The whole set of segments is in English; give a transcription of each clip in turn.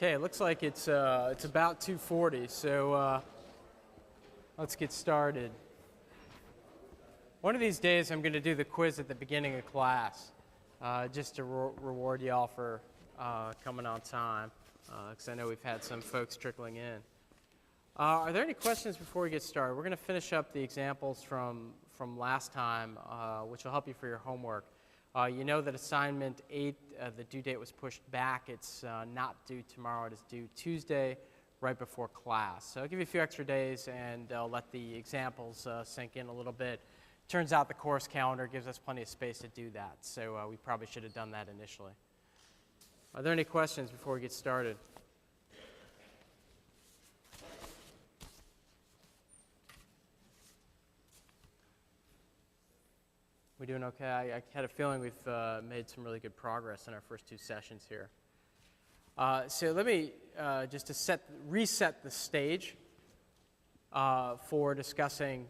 Okay, it looks like it's about 2:40, so let's get started. One of these days I'm going to do the quiz at the beginning of class, just to reward you all for coming on time, because I know we've had some folks trickling in. Are there any questions before we get started? We're going to finish up the examples from last time, which will help you for your homework. You know that assignment 8, the due date was pushed back. It's not due tomorrow. It is due Tuesday, right before class. So I'll give you a few extra days and let the examples sink in a little bit. Turns out the course calendar gives us plenty of space to do that, so we probably should have done that initially. Are there any questions before we get started? We doing okay? I had a feeling we've made some really good progress in our first two sessions here. So let me, just to reset the stage for discussing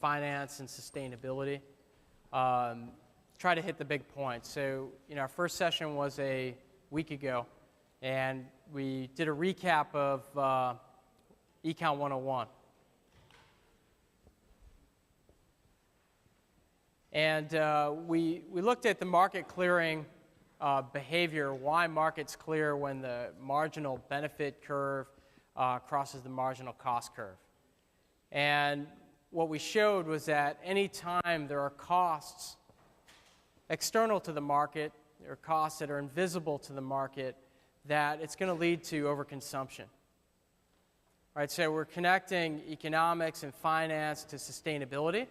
finance and sustainability, try to hit the big points. So our first session was a week ago, and we did a recap of Econ 101. And we looked at the market clearing behavior, why markets clear when the marginal benefit curve crosses the marginal cost curve. And what we showed was that any time there are costs external to the market, there are costs that are invisible to the market, that it's going to lead to overconsumption. All right, so we're connecting economics and finance to sustainability.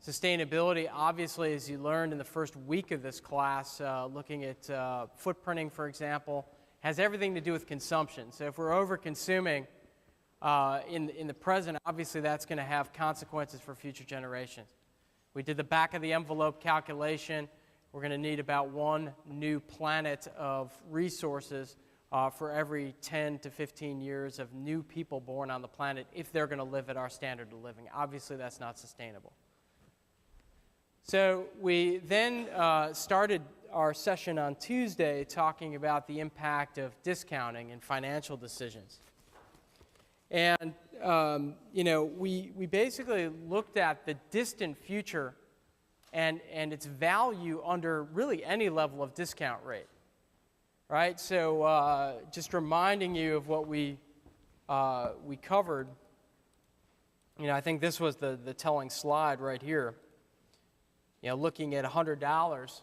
Sustainability, obviously, as you learned in the first week of this class, looking at footprinting, for example, has everything to do with consumption. So if we're over-consuming in the present, obviously that's going to have consequences for future generations. We did the back-of-the-envelope calculation. We're going to need about one new planet of resources for every 10 to 15 years of new people born on the planet if they're going to live at our standard of living. Obviously, that's not sustainable. So we then started our session on Tuesday talking about the impact of discounting in financial decisions. And, we basically looked at the distant future and its value under really any level of discount rate, right? So just reminding you of what we covered, I think this was the telling slide right here. Looking at $100,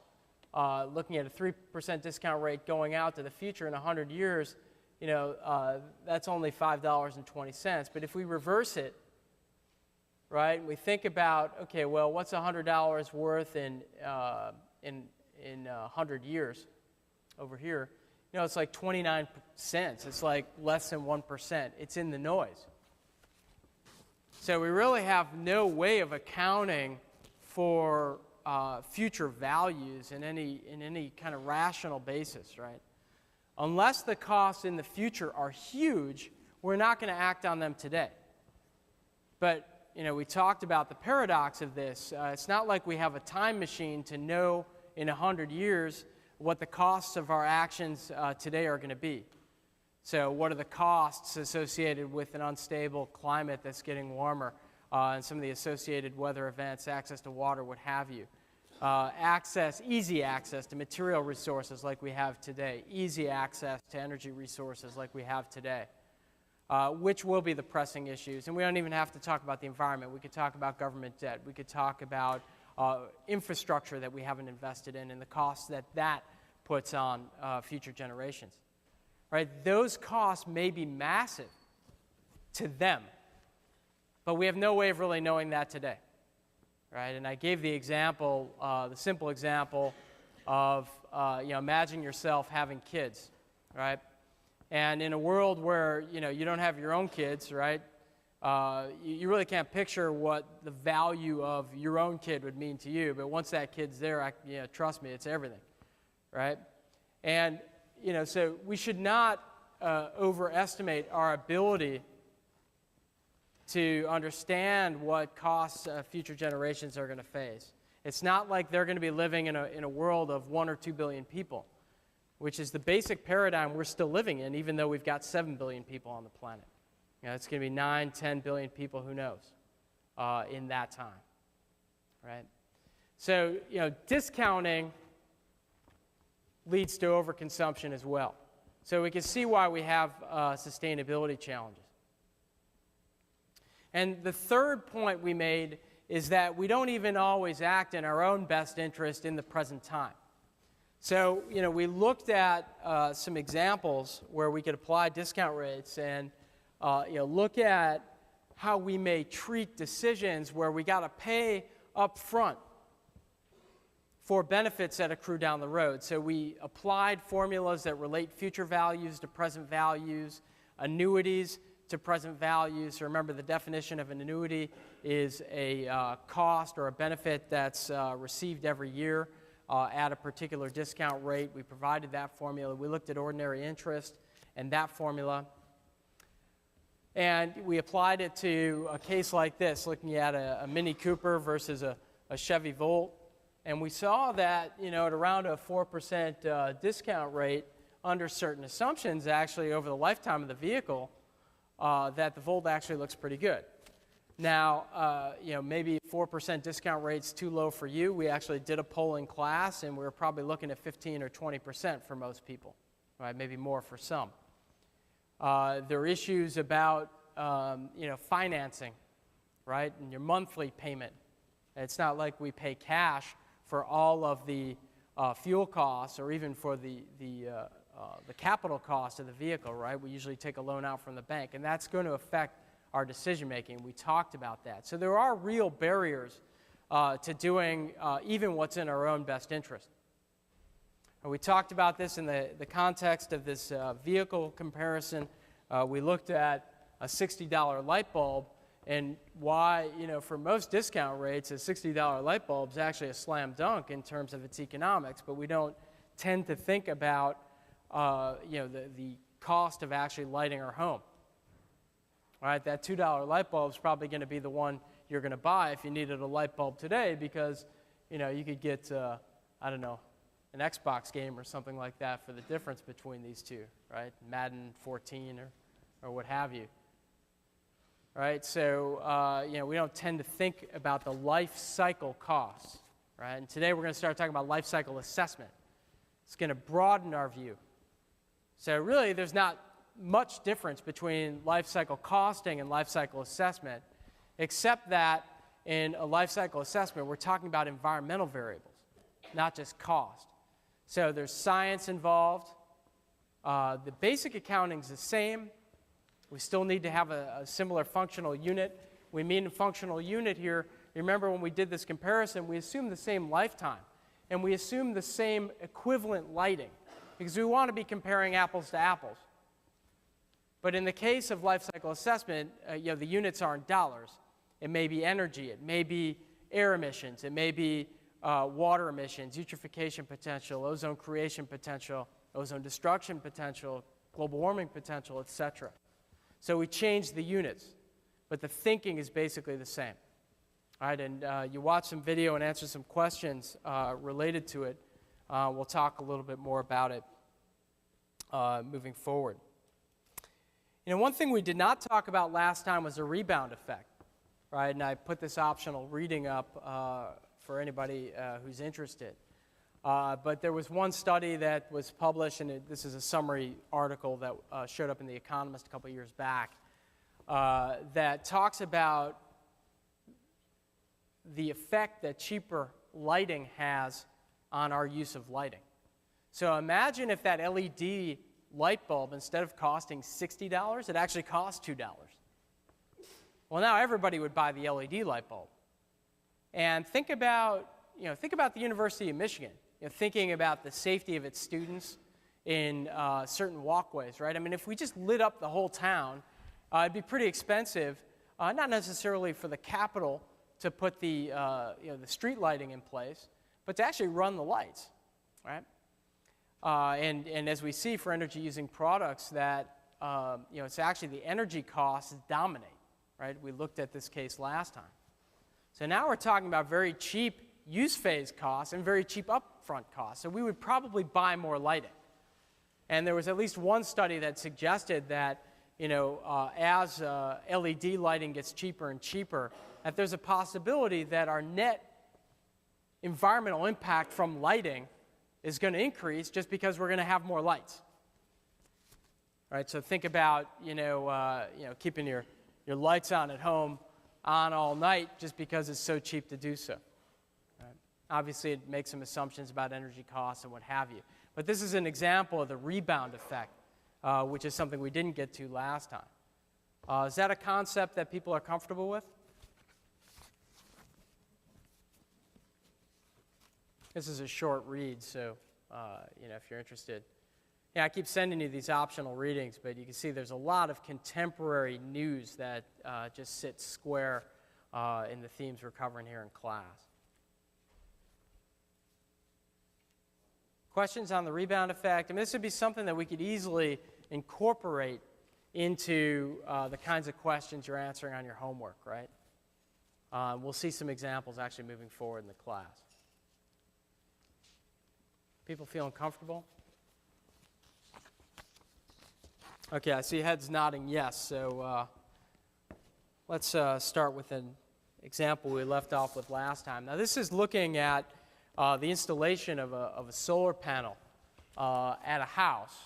looking at a 3% discount rate going out to the future in 100 years, that's only $5.20. But if we reverse it, right, we think about, okay, well, what's $100 worth in 100 years over here? It's like 29 cents. It's like less than 1%. It's in the noise. So we really have no way of accounting for future values in any kind of rational basis, right? Unless the costs in the future are huge, we're not going to act on them today. But, we talked about the paradox of this. It's not like we have a time machine to know in 100 years what the costs of our actions today are going to be. So what are the costs associated with an unstable climate that's getting warmer? And some of the associated weather events, access to water, what have you. Easy access to material resources like we have today. Easy access to energy resources like we have today. Which will be the pressing issues. And we don't even have to talk about the environment. We could talk about government debt. We could talk about infrastructure that we haven't invested in and the costs that puts on future generations. Right? Those costs may be massive to them. But we have no way of really knowing that today, right? And I gave the example, the simple example of, imagine yourself having kids, right? And in a world where, you don't have your own kids, right? You really can't picture what the value of your own kid would mean to you. But once that kid's there, trust me, it's everything, right? And, so we should not overestimate our ability to understand what costs future generations are going to face. It's not like they're going to be living in a world of 1 or 2 billion people. which is the basic paradigm we're still living in, even though we've got 7 billion people on the planet. It's going to be 9, 10 billion people, who knows, in that time, right? So, discounting leads to overconsumption as well. So we can see why we have sustainability challenges. And the third point we made is that we don't even always act in our own best interest in the present time. So, we looked at some examples where we could apply discount rates and, look at how we may treat decisions where we got to pay up front for benefits that accrue down the road. So we applied formulas that relate future values to present values, annuities to present values. So remember, the definition of an annuity is a cost or a benefit that's received every year at a particular discount rate. We provided that formula. We looked at ordinary interest and that formula. And we applied it to a case like this, looking at a Mini Cooper versus a Chevy Volt. And we saw that, at around a 4% discount rate, under certain assumptions, actually over the lifetime of the vehicle, that the Volt actually looks pretty good. Now, maybe 4% discount rate's too low for you. We actually did a poll in class, and we were probably looking at 15 or 20% for most people, right? Maybe more for some. There are issues about, financing, right, and your monthly payment. It's not like we pay cash for all of the fuel costs or even for the capital cost of the vehicle, right? We usually take a loan out from the bank, and that's going to affect our decision-making. We talked about that. So there are real barriers to doing even what's in our own best interest. And we talked about this in the context of this vehicle comparison. We looked at a $60 light bulb and why, for most discount rates, a $60 light bulb is actually a slam dunk in terms of its economics, but we don't tend to think about, the cost of actually lighting our home. All right, that $2 light bulb is probably going to be the one you're going to buy if you needed a light bulb today because, you could get, an Xbox game or something like that for the difference between these two, right? Madden 14 or what have you. Right, so, we don't tend to think about the life cycle costs, right? And today we're going to start talking about life cycle assessment. It's going to broaden our view. So really, there's not much difference between life cycle costing and life cycle assessment, except that in a life cycle assessment, we're talking about environmental variables, not just cost. So there's science involved. The basic accounting is the same. We still need to have a similar functional unit. We mean functional unit here. Remember when we did this comparison, we assumed the same lifetime, and we assumed the same equivalent lighting, because we want to be comparing apples to apples. But in the case of life cycle assessment, the units aren't dollars. It may be energy. It may be air emissions. It may be water emissions, eutrophication potential, ozone creation potential, ozone destruction potential, global warming potential, etc. So we changed the units, but the thinking is basically the same. All right, and you watch some video and answer some questions related to it. We'll talk a little bit more about it moving forward. One thing we did not talk about last time was the rebound effect, right? And I put this optional reading up for anybody who's interested. But there was one study that was published, and this is a summary article that showed up in The Economist a couple of years back, that talks about the effect that cheaper lighting has on our use of lighting. So imagine if that LED light bulb, instead of costing $60, it actually costs $2. Well, now everybody would buy the LED light bulb. And think about the University of Michigan, thinking about the safety of its students in certain walkways, right? I mean, if we just lit up the whole town, it'd be pretty expensive, not necessarily for the capital to put the street lighting in place, but to actually run the lights, right? And as we see for energy-using products, that it's actually the energy costs dominate, right? We looked at this case last time. So now we're talking about very cheap use phase costs and very cheap upfront costs. So we would probably buy more lighting. And there was at least one study that suggested that, as LED lighting gets cheaper and cheaper, that there's a possibility that our net environmental impact from lighting is going to increase just because we're going to have more lights. All right, so think about, keeping your lights on at home on all night just because it's so cheap to do so. Right? Obviously, it makes some assumptions about energy costs and what have you. But this is an example of the rebound effect, which is something we didn't get to last time. Is that a concept that people are comfortable with? This is a short read, so if you're interested. Yeah, I keep sending you these optional readings, but you can see there's a lot of contemporary news that just sits square in the themes we're covering here in class. Questions on the rebound effect? I mean, this would be something that we could easily incorporate into the kinds of questions you're answering on your homework, right? We'll see some examples actually moving forward in the class. People feeling comfortable? Okay, I see heads nodding yes, so let's start with an example we left off with last time. Now, this is looking at the installation of a solar panel at a house,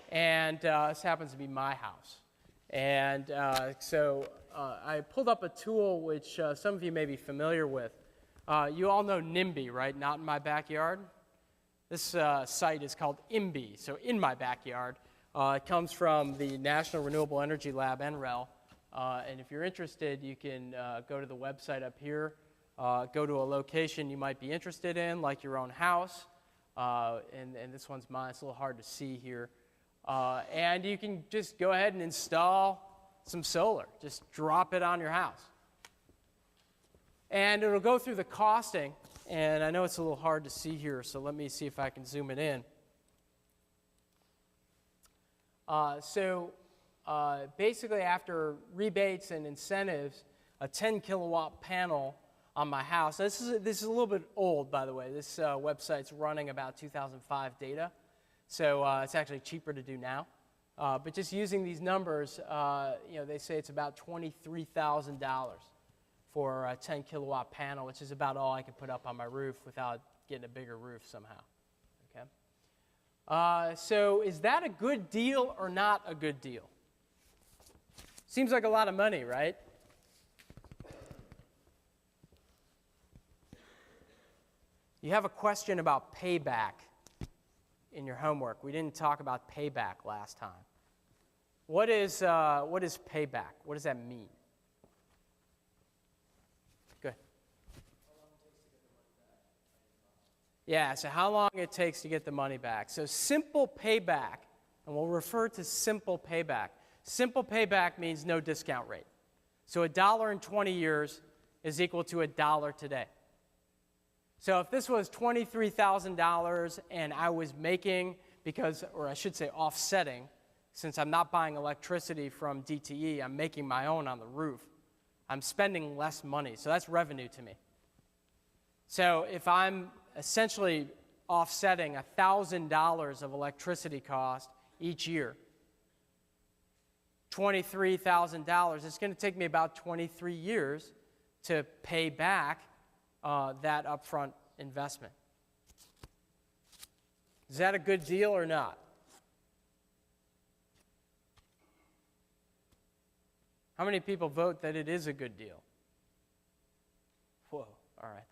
and this happens to be my house. And so I pulled up a tool which some of you may be familiar with. You all know NIMBY, right? Not in my backyard. This site is called IMBY, so in my backyard. It comes from the National Renewable Energy Lab, NREL. And if you're interested, you can go to the website up here, go to a location you might be interested in, like your own house. And this one's mine. It's a little hard to see here. And you can just go ahead and install some solar. Just drop it on your house. And it'll go through the costing. And I know it's a little hard to see here, so let me see if I can zoom it in. Basically, after rebates and incentives, a 10 kilowatt panel on my house. This is a little bit old, by the way. This website's running about 2005 data, so it's actually cheaper to do now. But just using these numbers, they say it's about $23,000 for a 10 kilowatt panel, which is about all I can put up on my roof without getting a bigger roof somehow. Okay. So is that a good deal or not a good deal? Seems like a lot of money, right? You have a question about payback in your homework. We didn't talk about payback last time. What is payback? What does that mean? Good. Yeah, so how long it takes to get the money back. So simple payback, and we'll refer to simple payback. Simple payback means no discount rate. So $1 in 20 years is equal to $1 today. So if this was $23,000 and I was making, or I should say offsetting, since I'm not buying electricity from DTE, I'm making my own on the roof, I'm spending less money. So that's revenue to me. So if I'm essentially offsetting $1,000 of electricity cost each year, $23,000, it's going to take me about 23 years to pay back that upfront investment. Is that a good deal or not? How many people vote that it is a good deal? Whoa, all right,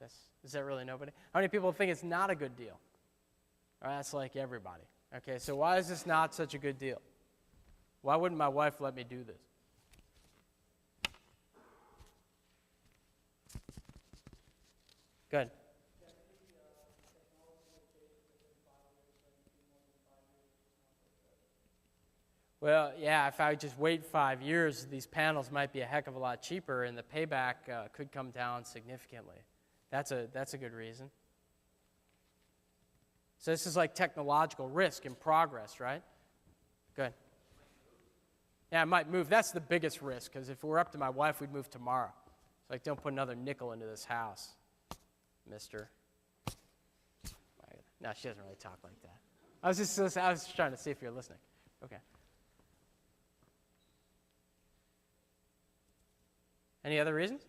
is that really nobody? How many people think it's not a good deal? All right, that's like everybody. Okay, so why is this not such a good deal? Why wouldn't my wife let me do this? Good. Well, yeah, if I just wait 5 years, these panels might be a heck of a lot cheaper, and the payback could come down significantly. That's a good reason. So this is like technological risk in progress, right? Good. Yeah, it might move. That's the biggest risk, because if it were up to my wife, we'd move tomorrow. It's like, don't put another nickel into this house, mister. No, she doesn't really talk like that. I was just trying to see if you're listening. Okay. Any other reasons?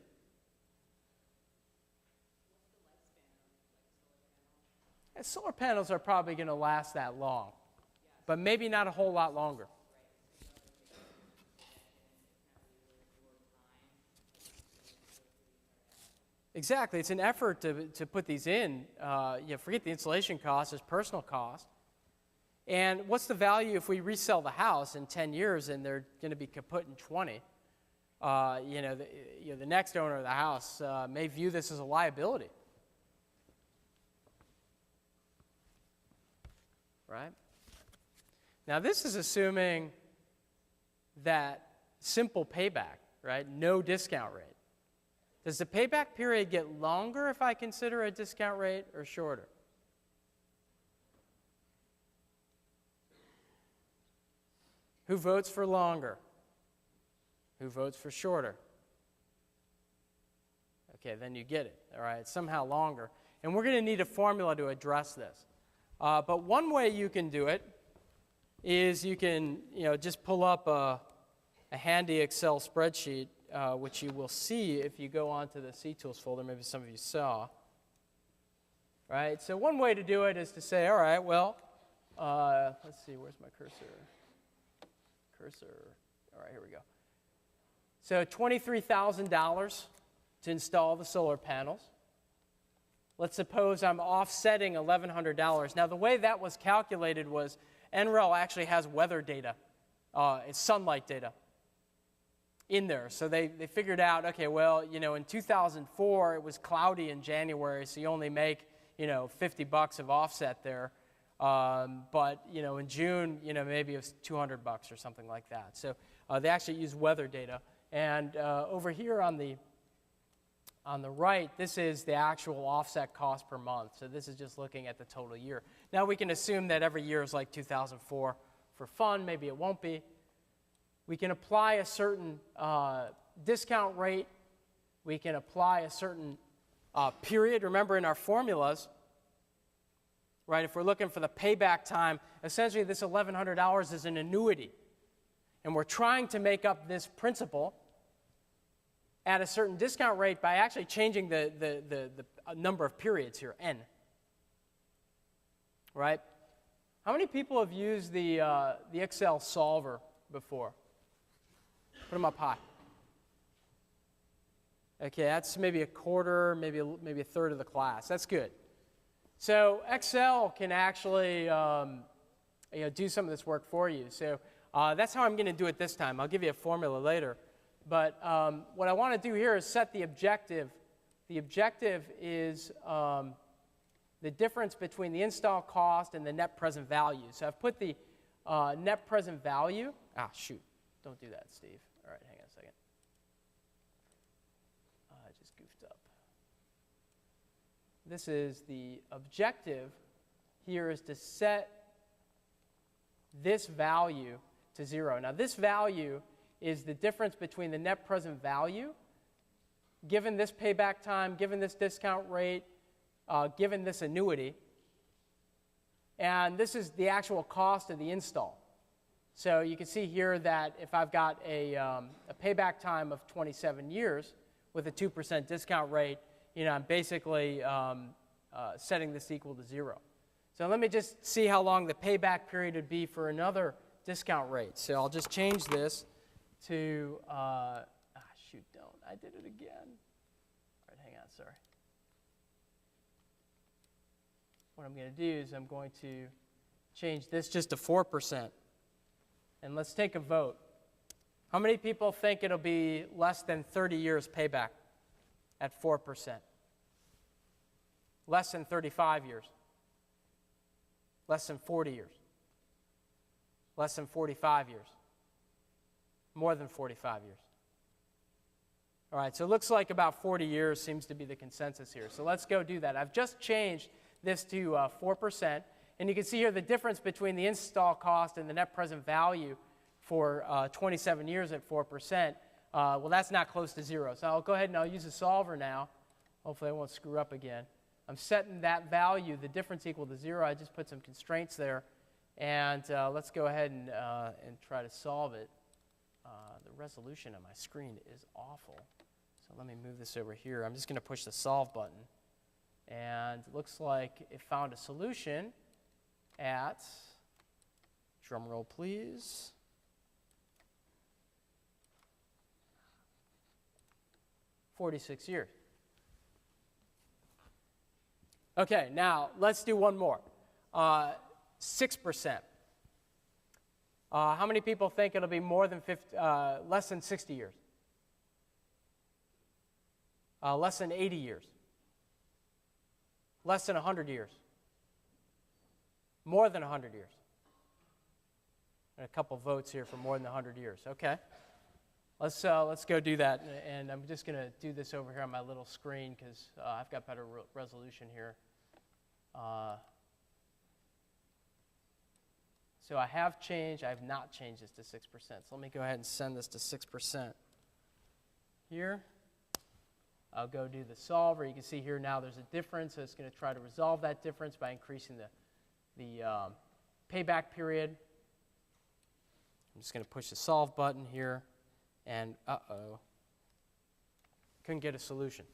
Solar panels are probably going to last that long, but maybe not a whole lot longer. Exactly. It's an effort to put these in. Forget the installation cost, it's personal cost. And what's the value if we resell the house in 10 years and they're going to be kaput in 20? The next owner of the house may view this as a liability. Right? Now, this is assuming that simple payback, right? No discount rate. Does the payback period get longer if I consider a discount rate or shorter? Who votes for longer? Who votes for shorter? Okay, then you get it. All right, it's somehow longer. And we're going to need a formula to address this. But one way you can do it is you can just pull up a handy Excel spreadsheet, which you will see if you go onto the C Tools folder. Maybe some of you saw. Right? So one way to do it is to say, all right, well, let's see, where's my cursor? All right, here we go. So $23,000 to install the solar panels. Let's suppose I'm offsetting $1,100. Now, the way that was calculated was NREL actually has weather data. It's sunlight data in there. So they figured out, okay, well, in 2004, it was cloudy in January, so you only make, $50 of offset there. But, in June, maybe it was $200 or something like that. So they actually use weather data. And over here on the right, this is the actual offset cost per month. So this is just looking at the total year. Now we can assume that every year is like 2004 for fun. Maybe it won't be. We can apply a certain discount rate. We can apply a certain period. Remember in our formulas, right, if we're looking for the payback time, essentially this $1,100 is an annuity. And we're trying to make up this principal at a certain discount rate by actually changing the number of periods here, n. Right? How many people have used the Excel solver before? Put them up high. Okay, that's maybe a quarter, maybe a third of the class. That's good. So Excel can actually do some of this work for you. So that's how I'm going to do it this time. I'll give you a formula later. But what I want to do here is set the objective. The objective is the difference between the install cost and the net present value. So I've put the net present value. Ah, shoot. Don't do that, Steve. All right, hang on a second. I just goofed up. This is the objective here is to set this value to 0. Now, this value is the difference between the net present value, given this payback time, given this discount rate, given this annuity, and this is the actual cost of the install. So you can see here that if I've got a payback time of 27 years with a 2% discount rate, I'm basically setting this equal to 0. So let me just see how long the payback period would be for another discount rate. So I'll just change this to, I did it again. All right, hang on, sorry. What I'm going to do is I'm going to change this just to 4%. And let's take a vote. How many people think it'll be less than 30 years payback at 4%? Less than 35 years? Less than 40 years? Less than 45 years? More than 45 years? All right, so it looks like about 40 years seems to be the consensus here. So let's go do that. I've just changed this to 4%. And you can see here the difference between the install cost and the net present value for 27 years at 4%. Well, that's not close to 0. So I'll go ahead and I'll use the solver now. Hopefully I won't screw up again. I'm setting that value, the difference equal to 0. I just put some constraints there. And let's go ahead and try to solve it. The resolution on my screen is awful. So let me move this over here. I'm just going to push the solve button. And it looks like it found a solution at, drum roll please, 46 years. Okay, now let's do one more. 6%. How many people think it'll be more than less than 60 years? Less than 80 years? Less than 100 years? More than 100 years? And a couple votes here for more than 100 years. Okay. Let's go do that. And I'm just going to do this over here on my little screen because I've got better resolution here. So I have not changed this to 6%. So let me go ahead and send this to 6% here. I'll go do the solver. You can see here now there's a difference. So it's going to try to resolve that difference by increasing the payback period. I'm just going to push the solve button here. And couldn't get a solution.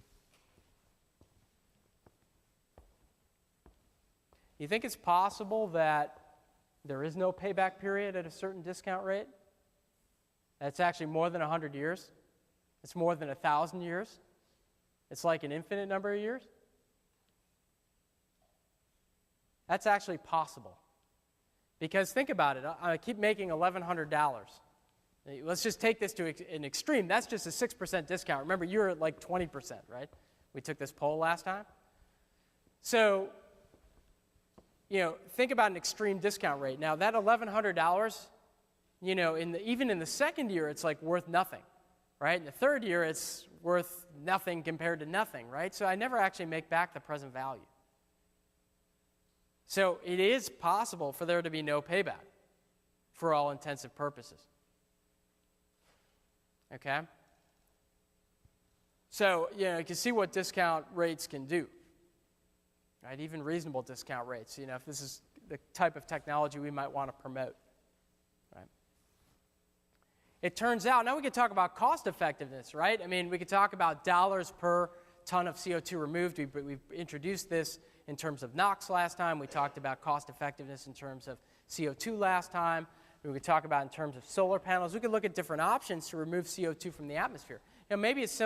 You think it's possible that there is no payback period at a certain discount rate? That's actually more than 100 years. It's more than 1,000 years. It's like an infinite number of years. That's actually possible. Because think about it. I keep making $1,100. Let's just take this to an extreme. That's just a 6% discount. Remember, you're at like 20%, right? We took this poll last time. So, think about an extreme discount rate. Now, that $1,100, even in the second year, it's like worth nothing, right? In the third year, it's worth nothing compared to nothing, right? So I never actually make back the present value. So it is possible for there to be no payback for all intensive purposes. Okay? So, you can see what discount rates can do. Right? Even reasonable discount rates, if this is the type of technology we might want to promote. Right? It turns out, now we could talk about cost effectiveness, right? I mean, we could talk about dollars per ton of CO2 removed. We've introduced this in terms of NOx last time. We talked about cost effectiveness in terms of CO2 last time. We could talk about in terms of solar panels. We could look at different options to remove CO2 from the atmosphere. Maybe it's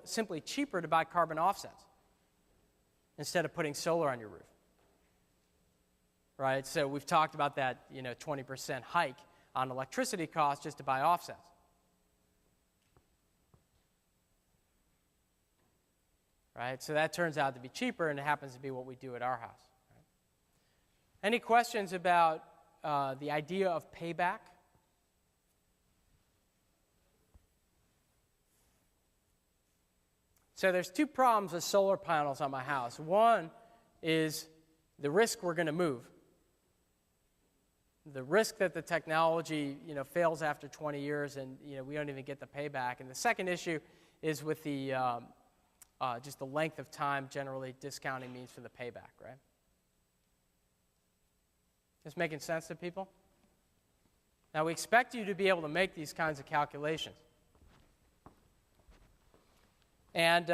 simply cheaper to buy carbon offsets instead of putting solar on your roof. Right? So we've talked about that, 20% hike on electricity costs just to buy offsets. Right? So that turns out to be cheaper, and it happens to be what we do at our house. Right? Any questions about the idea of payback? So there's two problems with solar panels on my house. One is the risk we're going to move. The risk that the technology, fails after 20 years and, we don't even get the payback. And the second issue is with the just the length of time generally discounting means for the payback, right? This making sense to people? Now, we expect you to be able to make these kinds of calculations. And,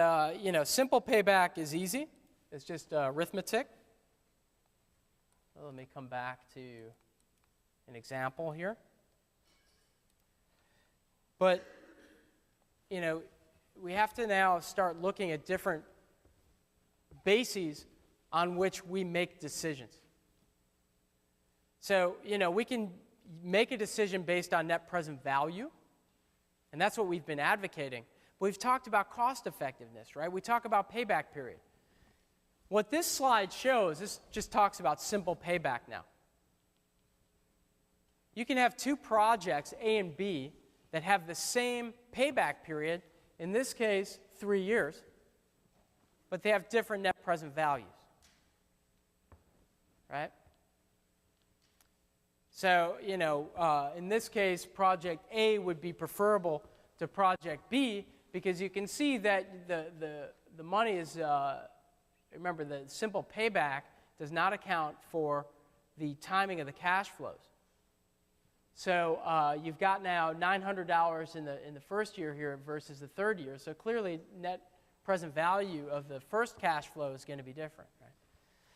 simple payback is easy. It's just arithmetic. Well, let me come back to an example here. But, we have to now start looking at different bases on which we make decisions. So, we can make a decision based on net present value, and that's what we've been advocating. We've talked about cost effectiveness, right? We talk about payback period. What this slide shows, this just talks about simple payback now. You can have two projects, A and B, that have the same payback period, in this case, 3 years, but they have different net present values, right? So, in this case, project A would be preferable to project B because you can see that the money is, remember, the simple payback does not account for the timing of the cash flows. So you've got now $900 in the first year here versus the third year. So clearly, net present value of the first cash flow is going to be different. Right?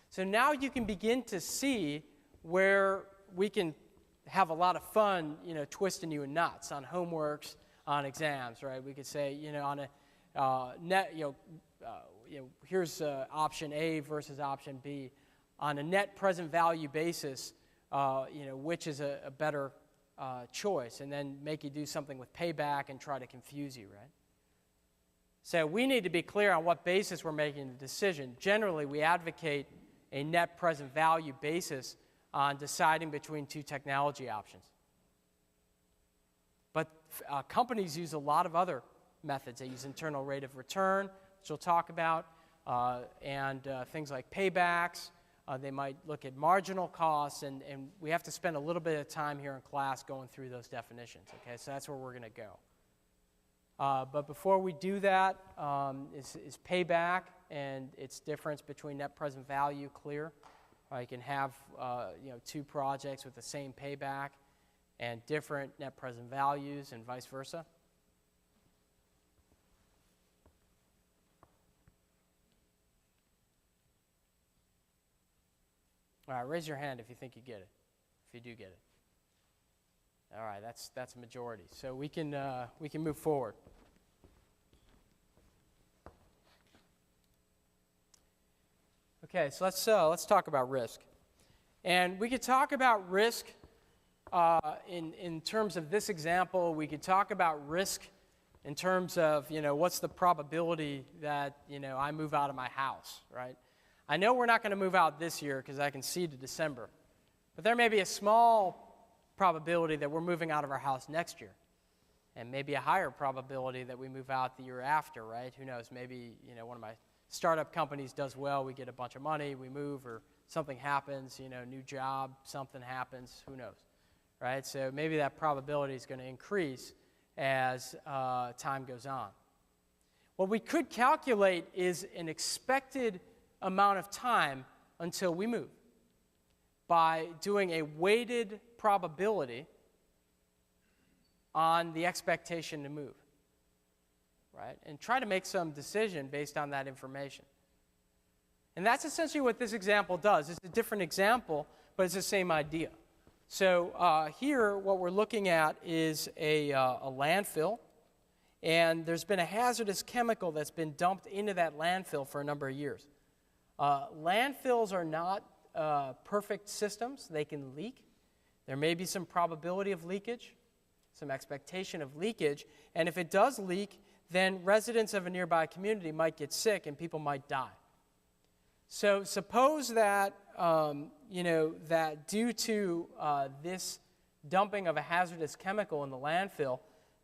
So now you can begin to see where we can have a lot of fun, twisting you in knots on homeworks, on exams, right? We could say, on a net, here's option A versus option B. On a net present value basis, which is a better choice, and then make you do something with payback and try to confuse you, right? So we need to be clear on what basis we're making the decision. Generally, we advocate a net present value basis on deciding between two technology options. But companies use a lot of other methods. They use internal rate of return, which we'll talk about, and things like paybacks. They might look at marginal costs, and we have to spend a little bit of time here in class going through those definitions, okay? So that's where we're going to go. But before we do that, is payback and its difference between net present value clear? You can have two projects with the same payback and different net present values and vice versa. All right, raise your hand if you think you get it, if you do get it. All right, that's a majority. So we can move forward. Okay, so let's talk about risk, and we could talk about risk in terms of this example. We could talk about risk in terms of what's the probability that I move out of my house, right? I know we're not going to move out this year because I can see to December, but there may be a small probability that we're moving out of our house next year, and maybe a higher probability that we move out the year after, right? Who knows? Maybe one of my startup companies does well, we get a bunch of money, we move, or something happens, new job, something happens, who knows, right? So maybe that probability is going to increase as time goes on. What we could calculate is an expected amount of time until we move by doing a weighted probability on the expectation to move, right? And try to make some decision based on that information. And that's essentially what this example does. It's a different example, but it's the same idea. So here, what we're looking at is a landfill, and there's been a hazardous chemical that's been dumped into that landfill for a number of years. Landfills are not perfect systems. They can leak. There may be some probability of leakage, some expectation of leakage, and if it does leak, then residents of a nearby community might get sick and people might die. So suppose that, that due to this dumping of a hazardous chemical in the landfill,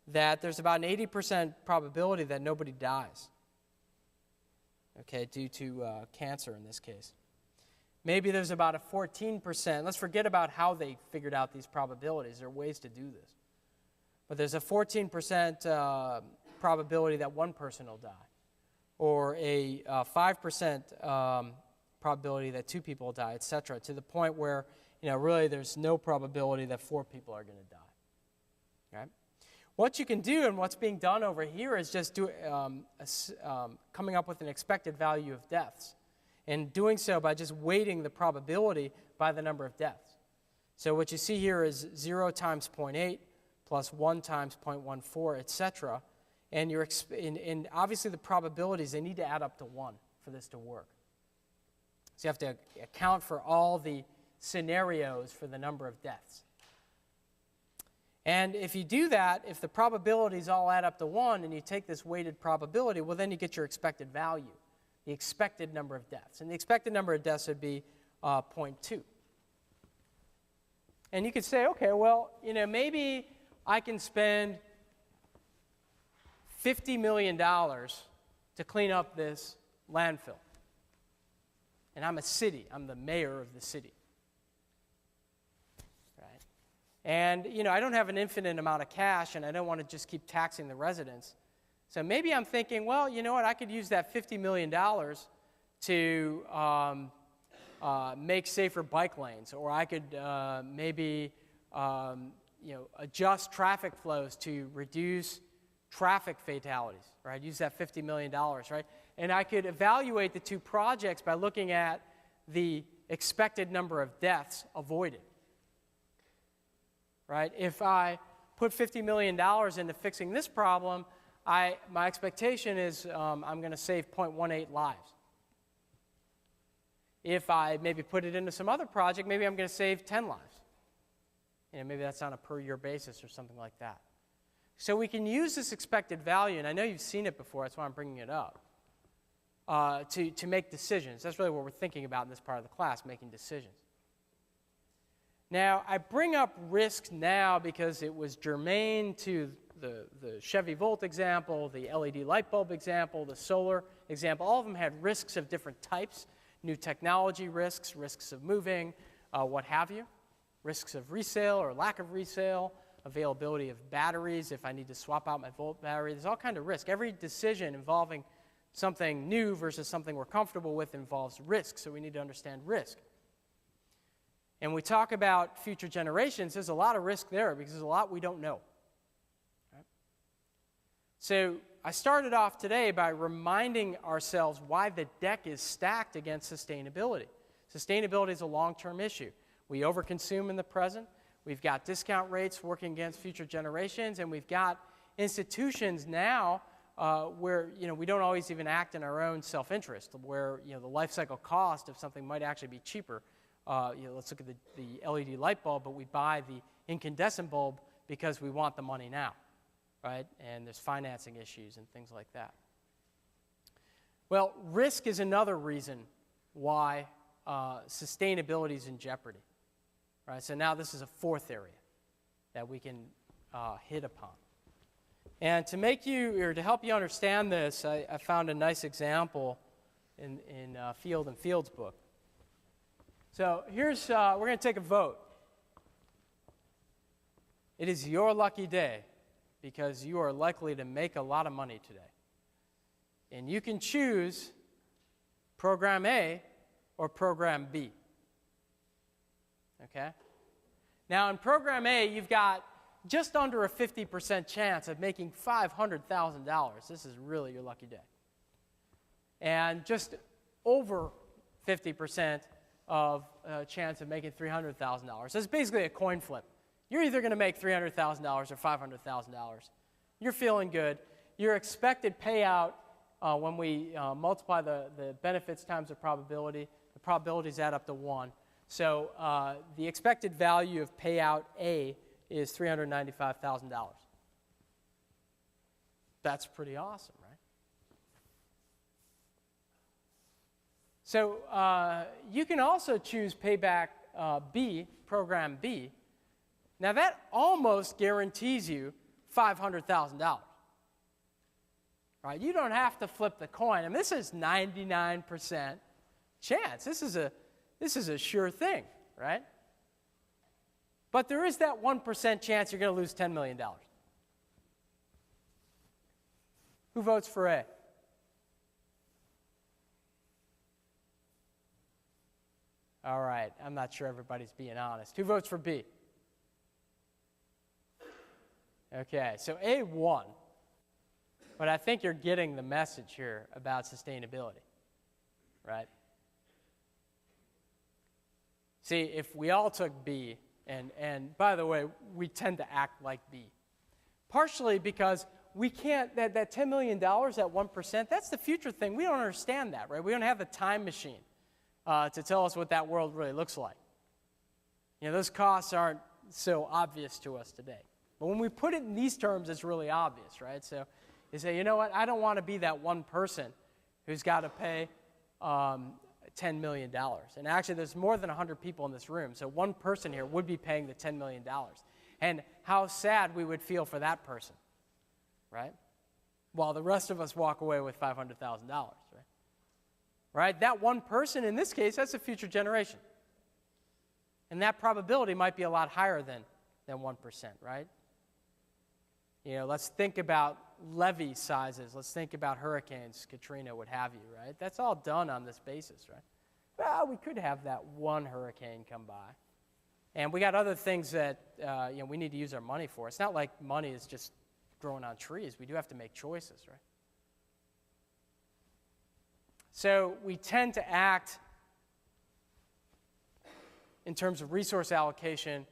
that there's about an 80% probability that nobody dies, okay, due to cancer in this case. Maybe there's about a 14%. Let's forget about how they figured out these probabilities. There are ways to do this. But there's a 14% probability that one person will die, or a 5% probability that two people will die, etc., to the point where, really there's no probability that 4 people are going to die. Right? What you can do, and what's being done over here, is just coming up with an expected value of deaths, and doing so by just weighting the probability by the number of deaths. So what you see here is 0 times 0.8 plus 1 times 0.14, etc., and obviously the probabilities, they need to add up to 1 for this to work. So you have to account for all the scenarios for the number of deaths. And if you do that, if the probabilities all add up to 1 and you take this weighted probability, well, then you get your expected value, the expected number of deaths. And the expected number of deaths would be 0.2. And you could say, okay, well, maybe I can spend $50 million to clean up this landfill. And I'm a city. I'm the mayor of the city. Right? And, I don't have an infinite amount of cash, and I don't want to just keep taxing the residents. So maybe I'm thinking, well, you know what? I could use that $50 million to make safer bike lanes, or I could maybe adjust traffic flows to reduce traffic fatalities, right? Use that $50 million, right? And I could evaluate the two projects by looking at the expected number of deaths avoided, right? If I put $50 million into fixing this problem, my expectation is I'm going to save 0.18 lives. If I maybe put it into some other project, maybe I'm going to save 10 lives. Maybe that's on a per-year basis or something like that. So we can use this expected value, and I know you've seen it before, that's why I'm bringing it up, to make decisions. That's really what we're thinking about in this part of the class, making decisions. Now, I bring up risk now because it was germane to the Chevy Volt example, the LED light bulb example, the solar example. All of them had risks of different types, new technology risks, risks of moving, what have you, risks of resale or lack of resale, availability of batteries if I need to swap out my Volt battery. There's all kinds of risk. Every decision involving something new versus something we're comfortable with involves risk, so we need to understand risk. And we talk about future generations, there's a lot of risk there because there's a lot we don't know. Right? So I started off today by reminding ourselves why the deck is stacked against sustainability. Sustainability is a long-term issue. We overconsume in the present. We've got discount rates working against future generations, and we've got institutions now where we don't always even act in our own self-interest, where the life cycle cost of something might actually be cheaper. Let's look at the LED light bulb, but we buy the incandescent bulb because we want the money now, right? And there's financing issues and things like that. Well, risk is another reason why sustainability is in jeopardy. Right, so now this is a fourth area that we can hit upon. And to help you understand this, I found a nice example in Field and Field's book. So here's, we're going to take a vote. It is your lucky day because you are likely to make a lot of money today. And you can choose program A or program B. Okay? Now, in program A, you've got just under a 50% chance of making $500,000. This is really your lucky day. And just over 50% of chance of making $300,000. That's basically a coin flip. You're either going to make $300,000 or $500,000. You're feeling good. Your expected payout, when we multiply the benefits times the probabilities add up to 1. So the expected value of payout A is $395,000. That's pretty awesome, right? So you can also choose payback B, program B. Now that almost guarantees you $500,000. Right? You don't have to flip the coin. And this is 99% chance. This is a sure thing, right? But there is that 1% chance you're going to lose $10 million. Who votes for A? All right, I'm not sure everybody's being honest. Who votes for B? Okay, so A won. But I think you're getting the message here about sustainability, right? See, if we all took B, and by the way, we tend to act like B, partially because we can't, that $10 million, that 1%, that's the future thing. We don't understand that, right? We don't have the time machine to tell us what that world really looks like. Those costs aren't so obvious to us today. But when we put it in these terms, it's really obvious, right? So you say, you know what, I don't want to be that one person who's got to pay $10 million. And actually, there's more than 100 people in this room, so one person here would be paying the $10 million. And how sad we would feel for that person, right? While the rest of us walk away with $500,000, right? Right? That one person, in this case, that's a future generation. And that probability might be a lot higher than 1%, right? Let's think about levee sizes. Let's think about hurricanes, Katrina, what have you, right? That's all done on this basis, right? well, we could have that one hurricane come by. And we got other things that we need to use our money for. It's not like money is just growing on trees. We do have to make choices, right? So we tend to act in terms of resource allocation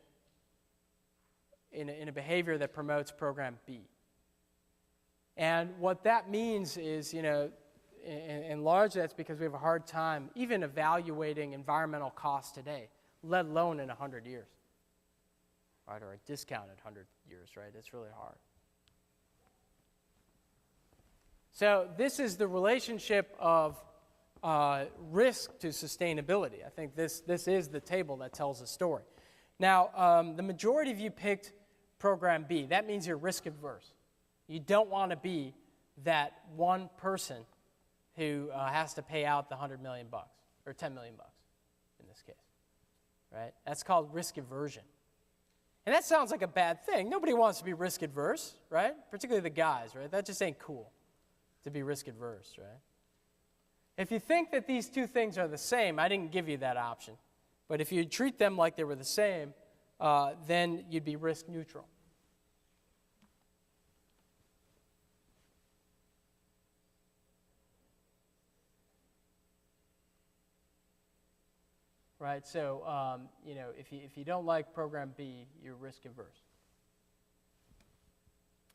in a behavior that promotes program B. And what that means is, in large, that's because we have a hard time even evaluating environmental costs today, let alone in 100 years, right? Or a discounted 100 years, right? It's really hard. So this is the relationship of risk to sustainability. I think this is the table that tells the story. Now, the majority of you picked program B. That means you're risk adverse. You don't want to be that one person who has to pay out the $100 million or $10 million in this case, right? That's called risk aversion. And that sounds like a bad thing. Nobody wants to be risk adverse, right? Particularly the guys, right? That just ain't cool to be risk adverse, right? If you think that these two things are the same, I didn't give you that option. But if you treat them like they were the same, then you'd be risk neutral. Right, so if you don't like program B, you're risk averse.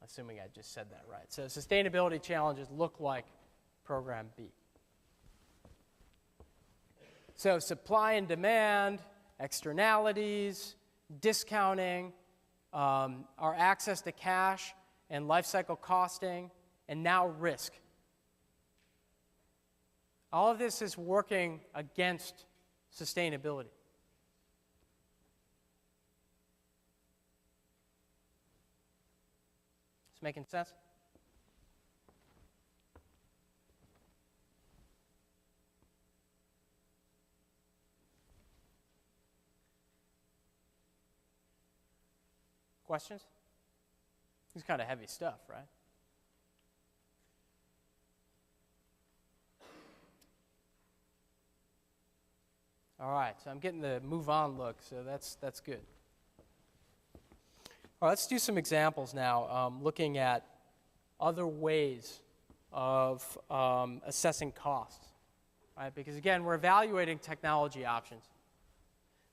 Assuming I just said that right. So sustainability challenges look like program B. So supply and demand, externalities, discounting, our access to cash and life cycle costing, and now risk. All of this is working against sustainability. It's making sense? Questions? This is kind of heavy stuff, right? All right, so I'm getting the move on look, so that's good. All right, let's do some examples now, looking at other ways of assessing costs, right? Because again, we're evaluating technology options.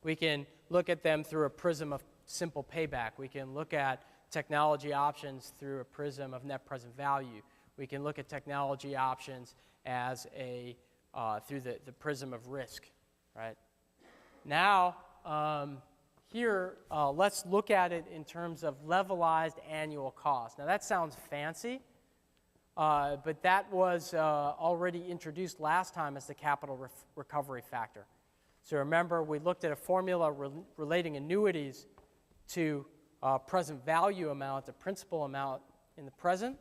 We can look at them through a prism of simple payback. We can look at technology options through a prism of net present value. We can look at technology options as through the prism of risk. Right? Now, here, let's look at it in terms of levelized annual cost. Now, that sounds fancy, but that was already introduced last time as the capital recovery factor. So remember, we looked at a formula relating annuities to present value amount, the principal amount in the present,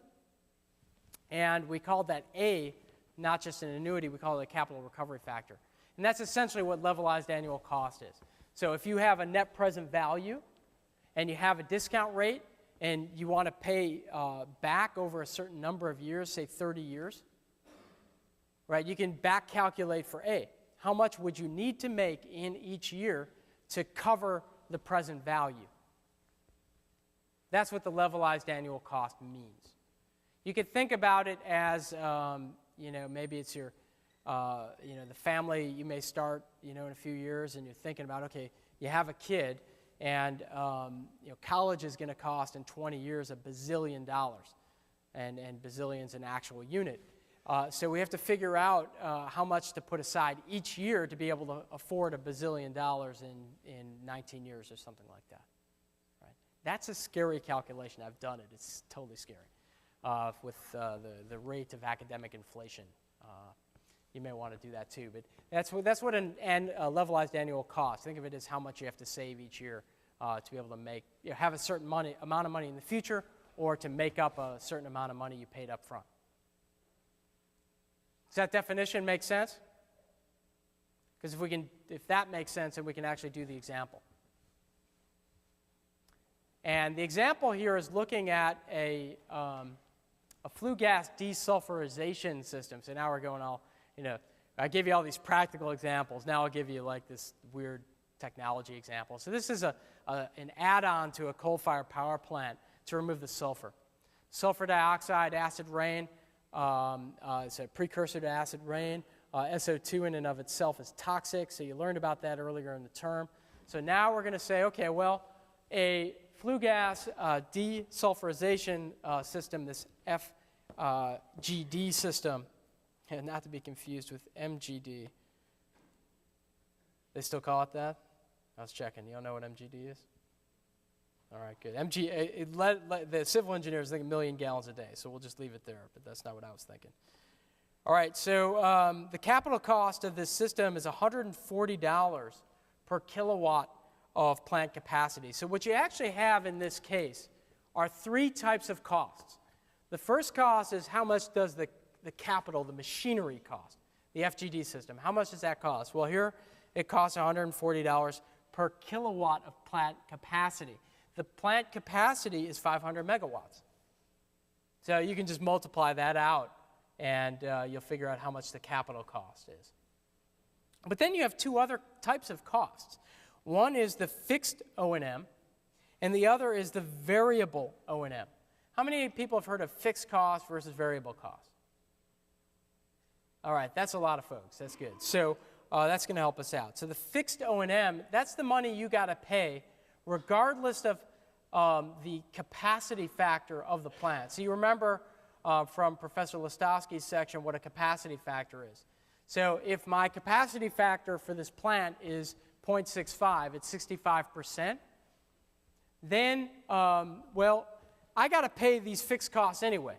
and we called that A, not just an annuity, we call it a capital recovery factor. And that's essentially what levelized annual cost is. So if you have a net present value and you have a discount rate and you want to pay back over a certain number of years, say 30 years, right, you can back calculate for A. How much would you need to make in each year to cover the present value? That's what the levelized annual cost means. You could think about it as, maybe it's your the family you may start, in a few years, and you're thinking about, okay, you have a kid, and college is going to cost in 20 years $1 bazillion, and bazillion's an actual unit. So we have to figure out how much to put aside each year to be able to afford $1 bazillion in 19 years or something like that. Right? That's a scary calculation. I've done it. It's totally scary with the rate of academic inflation. You may want to do that too, but that's what a levelized annual cost. Think of it as how much you have to save each year to be able to have a certain amount of money in the future, or to make up a certain amount of money you paid up front. Does that definition make sense? Because if that makes sense, then we can actually do the example. And the example here is looking at a flue gas desulfurization system. So now we're going all, I gave you all these practical examples. Now I'll give you like this weird technology example. So this is an add-on to a coal-fired power plant to remove the sulfur. Sulfur dioxide, acid rain, is a precursor to acid rain. SO2 in and of itself is toxic, so you learned about that earlier in the term. So now we're going to say, okay, well, a flue gas desulfurization system, this FGD system, and not to be confused with MGD. They still call it that? I was checking. You don't know what MGD is? All right, good. The civil engineers think 1 million gallons a day, so we'll just leave it there, but that's not what I was thinking. All right, so the capital cost of this system is $140 per kilowatt of plant capacity. So what you actually have in this case are 3 types of costs. The first cost is how much does the capital, the machinery cost, the FGD system. How much does that cost? Well, here it costs $140 per kilowatt of plant capacity. The plant capacity is 500 megawatts. So you can just multiply that out, and you'll figure out how much the capital cost is. But then you have 2 other types of costs. One is the fixed O&M, and the other is the variable O&M. How many people have heard of fixed cost versus variable cost? All right, that's a lot of folks. That's good. So that's going to help us out. So the fixed O&M, that's the money you got to pay regardless of the capacity factor of the plant. So you remember from Professor Listowski's section what a capacity factor is. So if my capacity factor for this plant is 0.65, it's 65%, then, well, I got to pay these fixed costs anyway.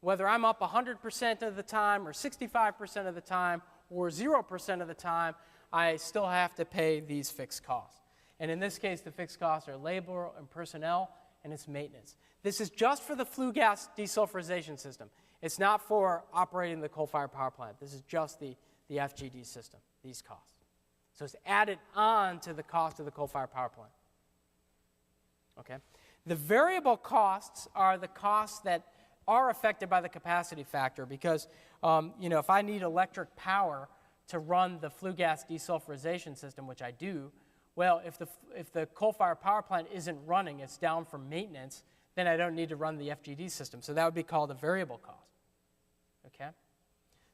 Whether I'm up 100% of the time or 65% of the time or 0% of the time, I still have to pay these fixed costs. And in this case, the fixed costs are labor and personnel, and it's maintenance. This is just for the flue gas desulfurization system. It's not for operating the coal-fired power plant. This is just the FGD system, these costs. So it's added on to the cost of the coal-fired power plant. Okay? The variable costs are the costs that are affected by the capacity factor because, if I need electric power to run the flue gas desulfurization system, which I do, well, if the coal-fired power plant isn't running, it's down for maintenance, then I don't need to run the FGD system. So that would be called a variable cost. Okay?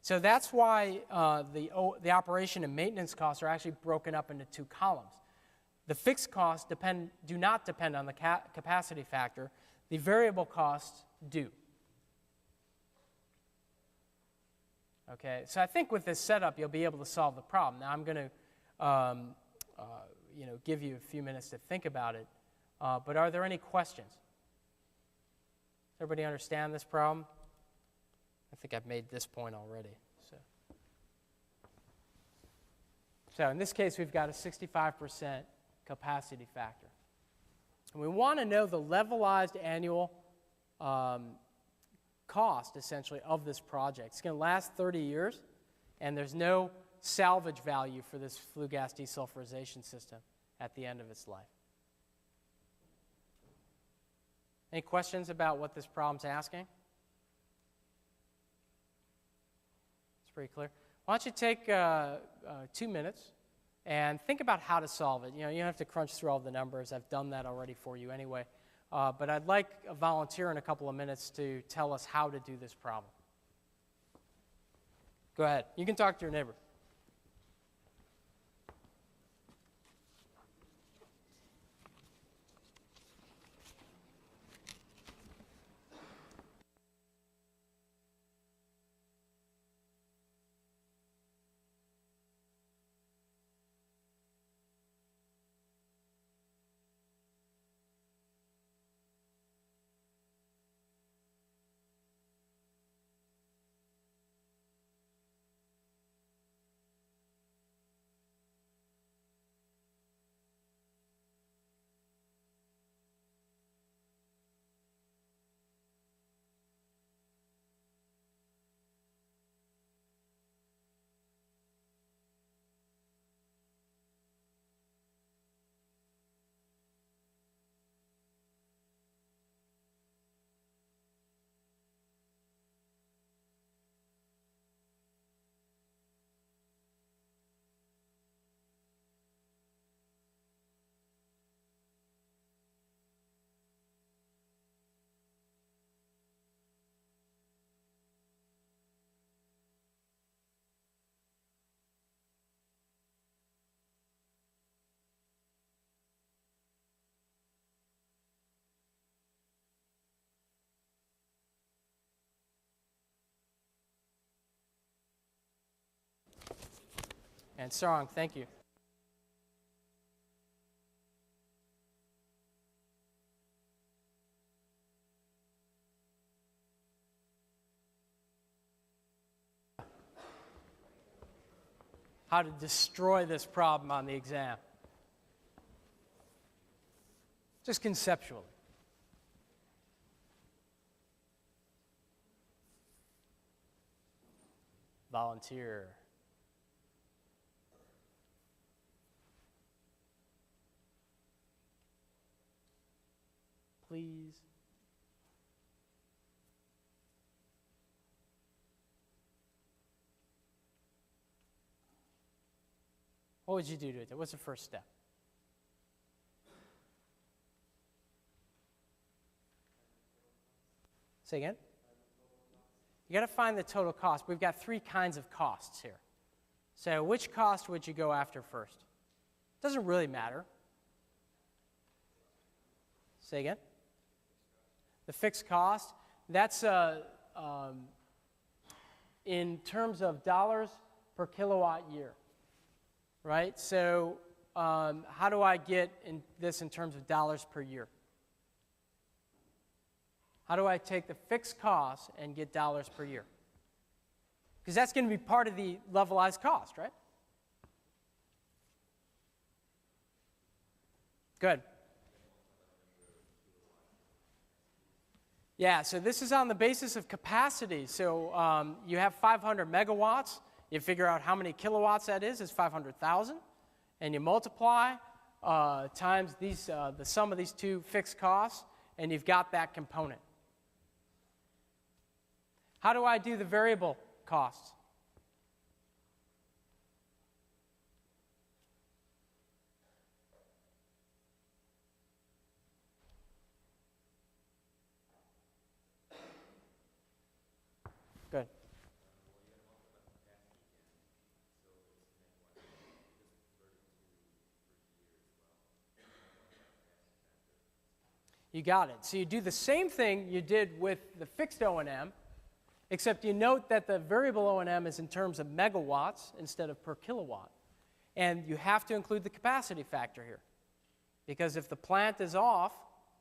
So that's why the operation and maintenance costs are actually broken up into 2 columns. The fixed costs do not depend on the capacity factor. The variable costs do. Okay, so I think with this setup, you'll be able to solve the problem. Now I'm going to give you a few minutes to think about it. But are there any questions? Does everybody understand this problem? I think I've made this point already. So in this case, we've got a 65% capacity factor. And we want to know the levelized annual cost, essentially, of this project. It's going to last 30 years, and there's no salvage value for this flue gas desulfurization system at the end of its life. Any questions about what this problem's asking? It's pretty clear. Why don't you take 2 minutes and think about how to solve it. You don't have to crunch through all the numbers. I've done that already for you anyway. But I'd like a volunteer in a couple of minutes to tell us how to do this problem. Go ahead. You can talk to your neighbor. And Sarang, thank you. How to destroy this problem on the exam. Just conceptually. Volunteer. Please. What would you do to it? What's the first step? Say again? You got to find the total cost. We've got three kinds of costs here. So which cost would you go after first? Doesn't really matter. Say again? The fixed cost, that's in terms of dollars per kilowatt year, right? So how do I get this in terms of dollars per year? How do I take the fixed cost and get dollars per year? Because that's going to be part of the levelized cost, right? Good. Yeah, so this is on the basis of capacity. So you have 500 megawatts. You figure out how many kilowatts that is 500,000. And you multiply times these, the sum of these two fixed costs, and you've got that component. How do I do the variable costs? Good. You got it. So you do the same thing you did with the fixed O&M, except you note that the variable O&M is in terms of megawatts instead of per kilowatt. And you have to include the capacity factor here. Because if the plant is off,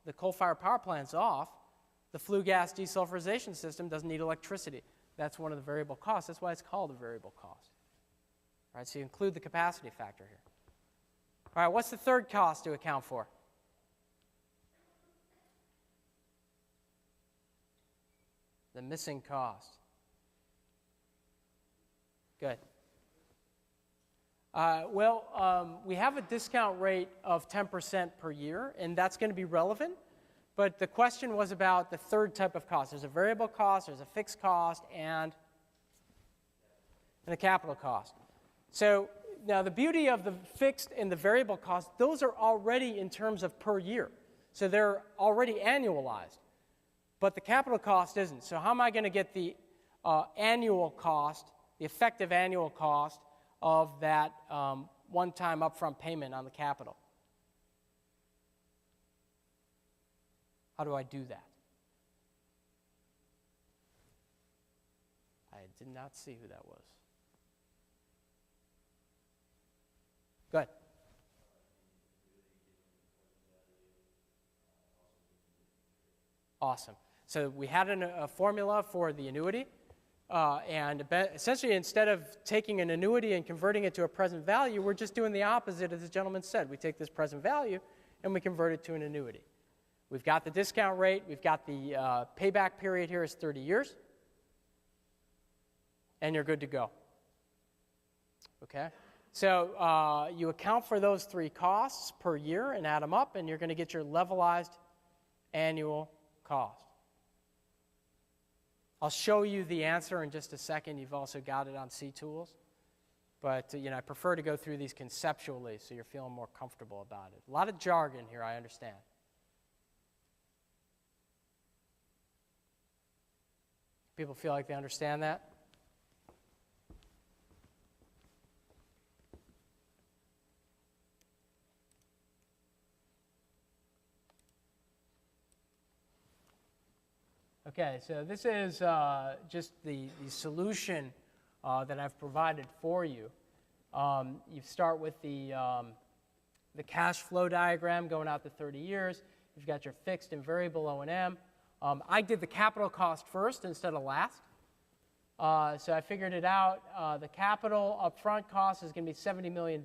the coal-fired power plant's off, the flue gas desulfurization system doesn't need electricity. That's one of the variable costs. That's why it's called a variable cost. All right, so you include the capacity factor here. All right, what's the third cost to account for? The missing cost. Good. We have a discount rate of 10% per year, and that's going to be relevant. But the question was about the third type of cost. There's a variable cost, there's a fixed cost, and a capital cost. So now the beauty of the fixed and the variable cost, those are already in terms of per year. So they're already annualized. But the capital cost isn't. So how am I going to get the annual cost, the effective annual cost of that one-time upfront payment on the capital? How do I do that? I did not see who that was. Good. Awesome. So we had a formula for the annuity, and essentially instead of taking an annuity and converting it to a present value, we're just doing the opposite, as the gentleman said. We take this present value and we convert it to an annuity. We've got the discount rate. We've got the payback period here is 30 years. And you're good to go. Okay? So you account for those three costs per year and add them up, and you're going to get your levelized annual cost. I'll show you the answer in just a second. You've also got it on C-Tools. But I prefer to go through these conceptually so you're feeling more comfortable about it. A lot of jargon here, I understand. People feel like they understand that? Okay, so this is just the solution that I've provided for you. You start with the cash flow diagram going out to 30 years. You've got your fixed and variable O&M. I did the capital cost first instead of last. So I figured it out. The capital upfront cost is going to be $70 million.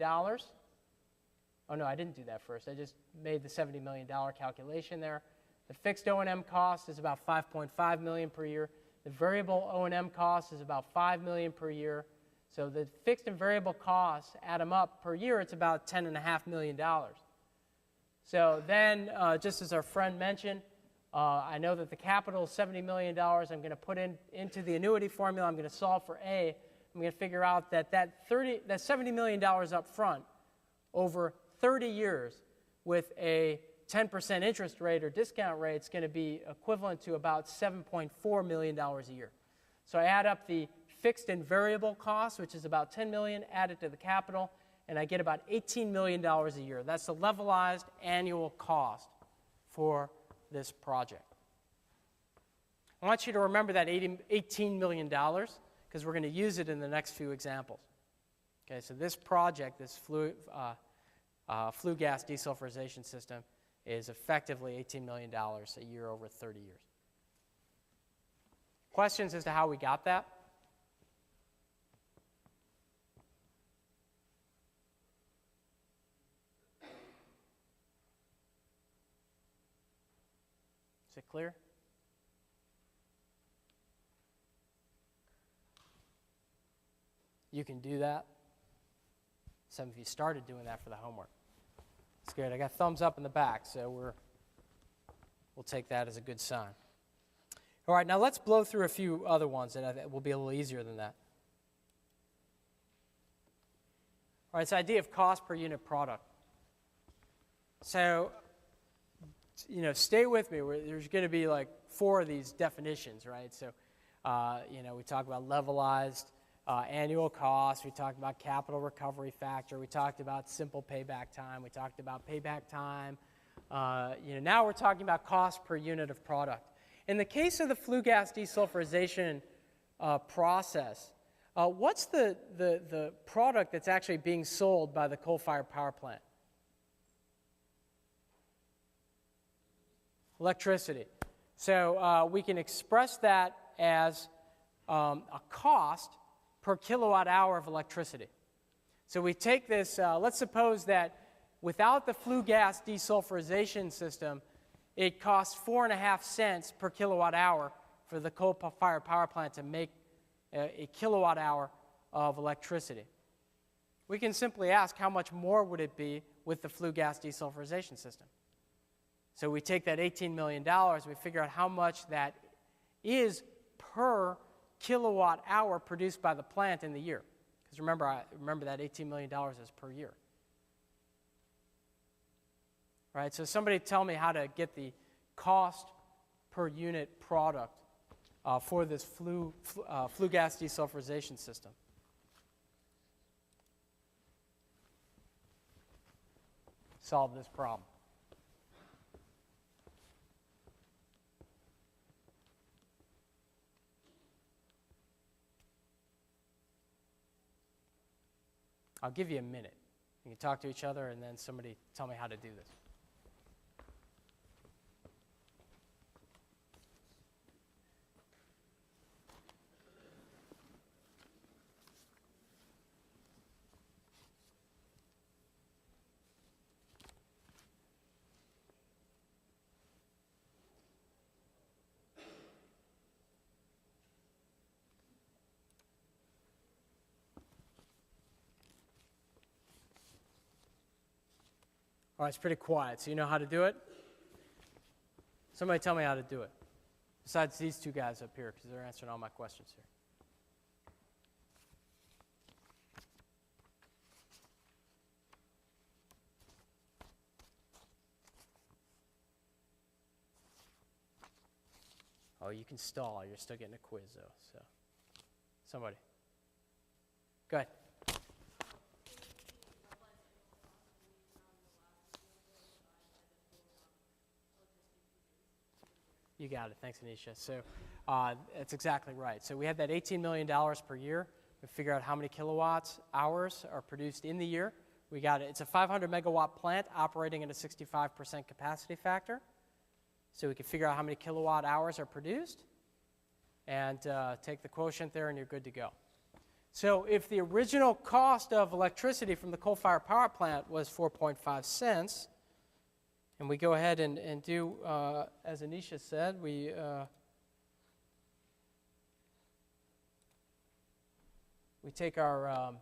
Oh, no, I didn't do that first. I just made the $70 million calculation there. The fixed O&M cost is about $5.5 million per year. The variable O&M cost is about $5 million per year. So the fixed and variable costs add them up per year. It's about $10.5 million. So then, just as our friend mentioned, I know that the capital is $70 million. I'm going to put into the annuity formula. I'm going to solve for A. I'm going to figure out that $70 million up front over 30 years with a 10% interest rate or discount rate is going to be equivalent to about $7.4 million a year. So I add up the fixed and variable costs, which is about $10 million, add it to the capital, and I get about $18 million a year. That's the levelized annual cost for this project. I want you to remember that $18 million because we're going to use it in the next few examples. Okay, so this project, this flue gas desulfurization system, is effectively $18 million a year over 30 years. Questions as to how we got that? Is it clear? You can do that. Some of you started doing that for the homework. It's good. I got thumbs up in the back, so we'll take that as a good sign. All right, now let's blow through a few other ones that will be a little easier than that. All right, it's the idea of cost per unit product. So, stay with me. There's going to be like 4 of these definitions, right? So, we talk about levelized annual cost. We talked about capital recovery factor. We talked about simple payback time. We talked about payback time. Now we're talking about cost per unit of product. In the case of the flue gas desulfurization process, what's the product that's actually being sold by the coal-fired power plant? Electricity. So we can express that as a cost per kilowatt hour of electricity. So we take this, let's suppose that without the flue gas desulfurization system, it costs 4.5 cents per kilowatt hour for the coal-fired power plant to make a kilowatt hour of electricity. We can simply ask how much more would it be with the flue gas desulfurization system. So we take that $18 million, we figure out how much that is per kilowatt hour produced by the plant in the year. Because remember that $18 million is per year. Right, so somebody tell me how to get the cost per unit product for this flue gas desulfurization system. Solve this problem. I'll give you a minute. You can talk to each other and then somebody tell me how to do this. All right, it's pretty quiet, so you know how to do it? Somebody tell me how to do it, besides these 2 guys up here, because they're answering all my questions here. Oh, you can stall. You're still getting a quiz, though. So, somebody. Go ahead. You got it. Thanks, Anisha. So that's exactly right. So we had that $18 million per year. We figure out how many kilowatts hours are produced in the year. We got it. It's a 500 megawatt plant operating at a 65% capacity factor. So we can figure out how many kilowatt hours are produced and take the quotient there, and you're good to go. So if the original cost of electricity from the coal-fired power plant was 4.5 cents, and we go ahead and do, as Anisha said, we take our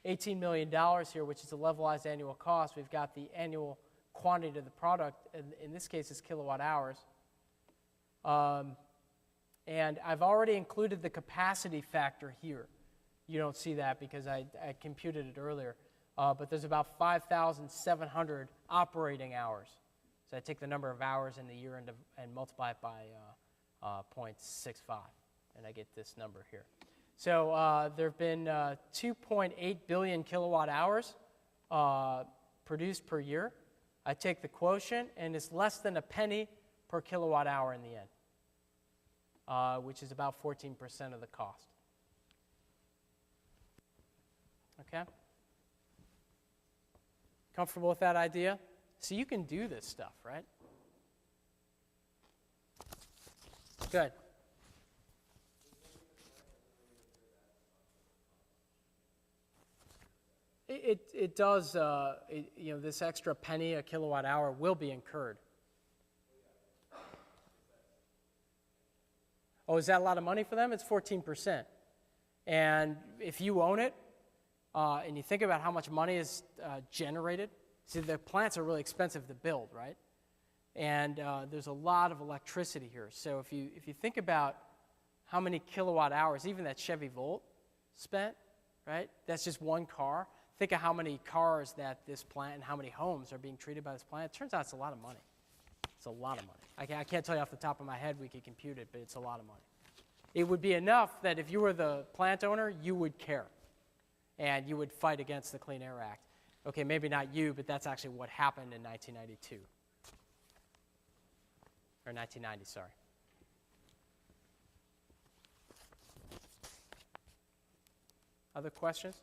$18 million here, which is the levelized annual cost. We've got the annual quantity of the product, and in this case, it's kilowatt hours. And I've already included the capacity factor here. You don't see that because I computed it earlier. But there's about 5,700 operating hours. So I take the number of hours in the year and multiply it by 0.65, and I get this number here. So there have been 2.8 billion kilowatt hours produced per year. I take the quotient, and it's less than a penny per kilowatt hour in the end, which is about 14% of the cost. Okay? Comfortable with that idea? So you can do this stuff, right? Good. It does, this extra penny a kilowatt hour will be incurred. Oh, is that a lot of money for them? It's 14%. And if you own it, and you think about how much money is generated, see, the plants are really expensive to build, right? And there's a lot of electricity here. So if you think about how many kilowatt hours, even that Chevy Volt spent, right? That's just one car. Think of how many cars that this plant and how many homes are being treated by this plant. It turns out it's a lot of money. It's a lot of money. I can't tell you off the top of my head, we could compute it, but it's a lot of money. It would be enough that if you were the plant owner, you would care, and you would fight against the Clean Air Act. Okay, maybe not you, but that's actually what happened in 1992. Or 1990, sorry. Other questions?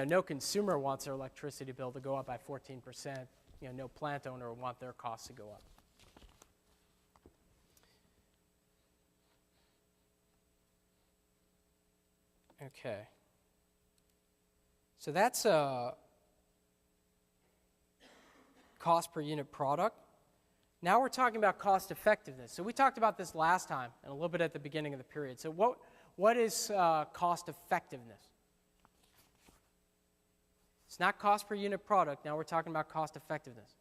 No consumer wants their electricity bill to go up by 14%. No plant owner would want their costs to go up. Okay. So that's cost per unit product. Now we're talking about cost effectiveness. So we talked about this last time and a little bit at the beginning of the period. So what is cost effectiveness? It's not cost per unit product. Now we're talking about cost effectiveness.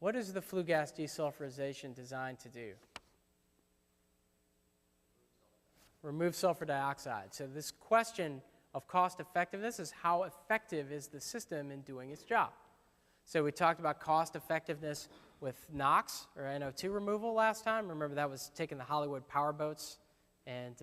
What is the flue gas desulfurization designed to do? Remove sulfur dioxide. So this question of cost effectiveness is how effective is the system in doing its job. So we talked about cost effectiveness with NOx or NO2 removal last time. Remember that was taking the Hollywood power boats and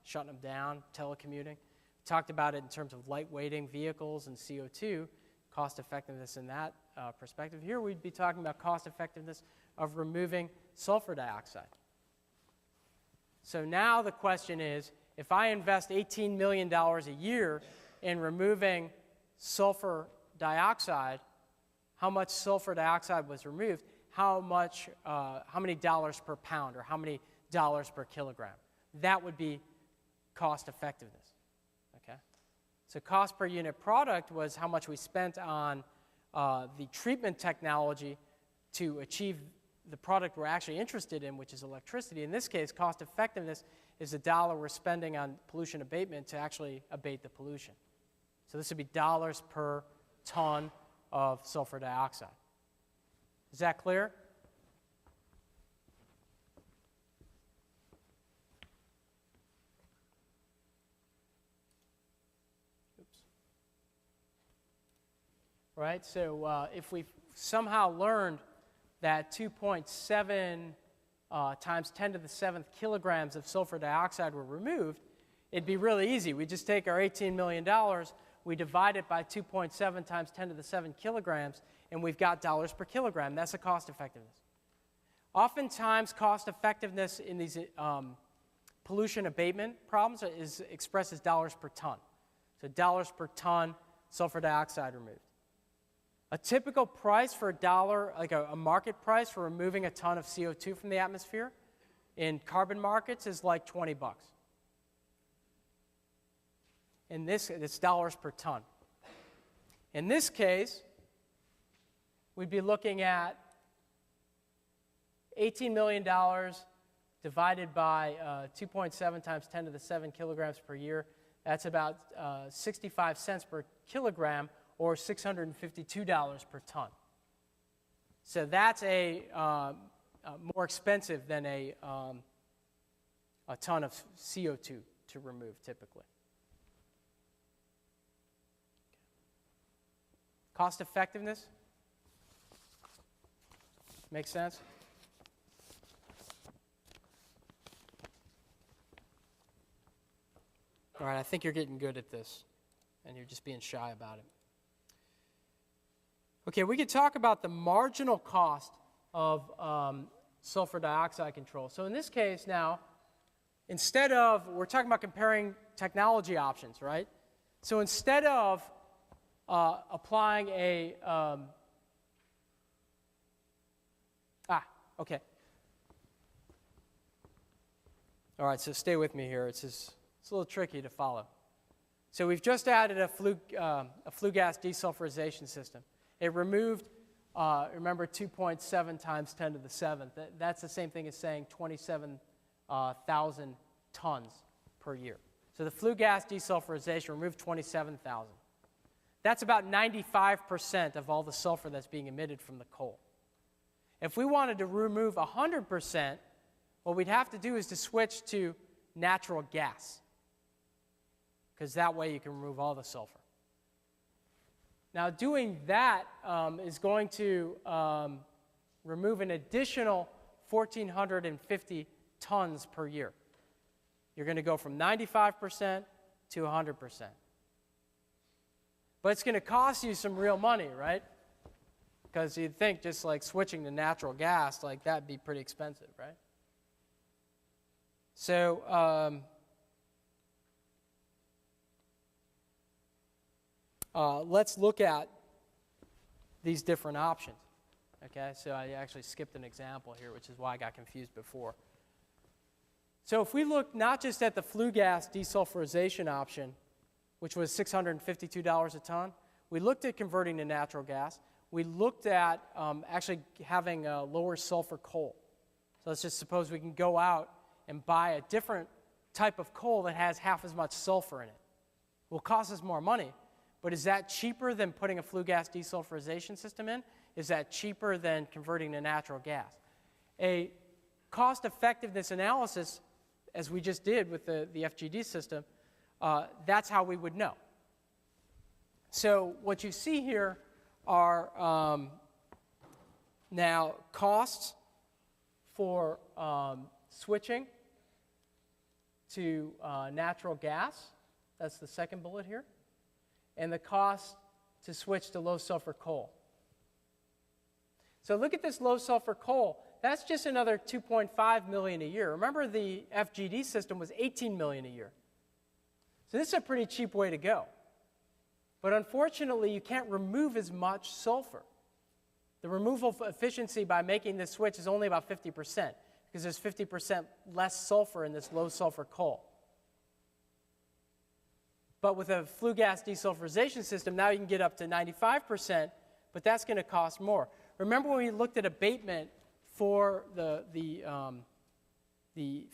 shutting them down, telecommuting. We talked about it in terms of lightweighting vehicles and CO2, cost effectiveness in that perspective. Here we'd be talking about cost effectiveness of removing sulfur dioxide. So now the question is, if I invest $18 million a year in removing sulfur dioxide, how much sulfur dioxide was removed? How many dollars per pound or how many dollars per kilogram? That would be cost effectiveness. Okay? So cost per unit product was how much we spent on the treatment technology to achieve the product we're actually interested in, which is electricity. In this case, cost effectiveness is the dollar we're spending on pollution abatement to actually abate the pollution. So this would be dollars per ton of sulfur dioxide. Is that clear? right? So if we somehow learned that 2.7 times 10 to the 7th kilograms of sulfur dioxide were removed, it'd be really easy. We just take our $18 million, we divide it by 2.7 times 10 to the 7 kilograms, and we've got dollars per kilogram. That's the cost effectiveness. Oftentimes, cost effectiveness in these pollution abatement problems is expressed as dollars per ton. So dollars per ton sulfur dioxide removed. A typical price for a dollar, like a market price for removing a ton of CO2 from the atmosphere in carbon markets is like 20 bucks. In this, it's dollars per ton. In this case, we'd be looking at $18 million divided by 2.7 times 10 to the 7 kilograms per year. That's about 65 cents per kilogram, or $652 per ton. So that's more expensive than a ton of CO2 to remove typically. Cost effectiveness? Make sense? All right, I think you're getting good at this, and you're just being shy about it. Okay, we could talk about the marginal cost of sulfur dioxide control. So in this case now, instead of, we're talking about comparing technology options, right? So instead of applying a, okay. All right, so stay with me here. It's a little tricky to follow. So we've just added a flue gas desulfurization system. It removed, remember, 2.7 times 10 to the 7th. That's the same thing as saying 27,000 tons per year. So the flue gas desulfurization removed 27,000. That's about 95% of all the sulfur that's being emitted from the coal. If we wanted to remove 100%, what we'd have to do is to switch to natural gas, because that way you can remove all the sulfur. Now, doing that is going to remove an additional 1,450 tons per year. You're going to go from 95% to 100%. But it's going to cost you some real money, right? Because you'd think just like switching to natural gas, like that'd be pretty expensive, right? So let's look at these different options. Okay, so I actually skipped an example here, which is why I got confused before. So if we look not just at the flue gas desulfurization option, which was $652 a ton, we looked at converting to natural gas. We looked at actually having a lower sulfur coal. So let's just suppose we can go out and buy a different type of coal that has half as much sulfur in it. It will cost us more money, but is that cheaper than putting a flue gas desulfurization system in? Is that cheaper than converting to natural gas? A cost effectiveness analysis, as we just did with the FGD system, that's how we would know. So what you see here are now costs for switching to natural gas. That's the second bullet here. And the cost to switch to low sulfur coal. So look at this low sulfur coal. That's just another $2.5 million a year. Remember, the FGD system was $18 million a year. So this is a pretty cheap way to go. But unfortunately, you can't remove as much sulfur. The removal efficiency by making this switch is only about 50%, because there's 50% less sulfur in this low sulfur coal. But with a flue gas desulfurization system, now you can get up to 95%, but that's going to cost more. Remember when we looked at abatement for the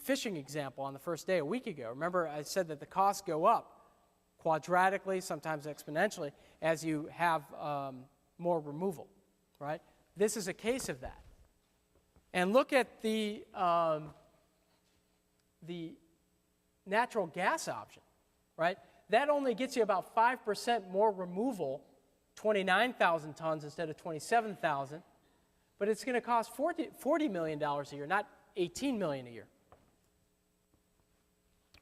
fishing example on the first day a week ago? Remember I said that the costs go up quadratically, sometimes exponentially, as you have more removal, right? This is a case of that. And look at the natural gas option, right? That only gets you about 5% more removal 29,000 tons instead of 27,000, but it's going to cost $40 million a year, not $18 million a year.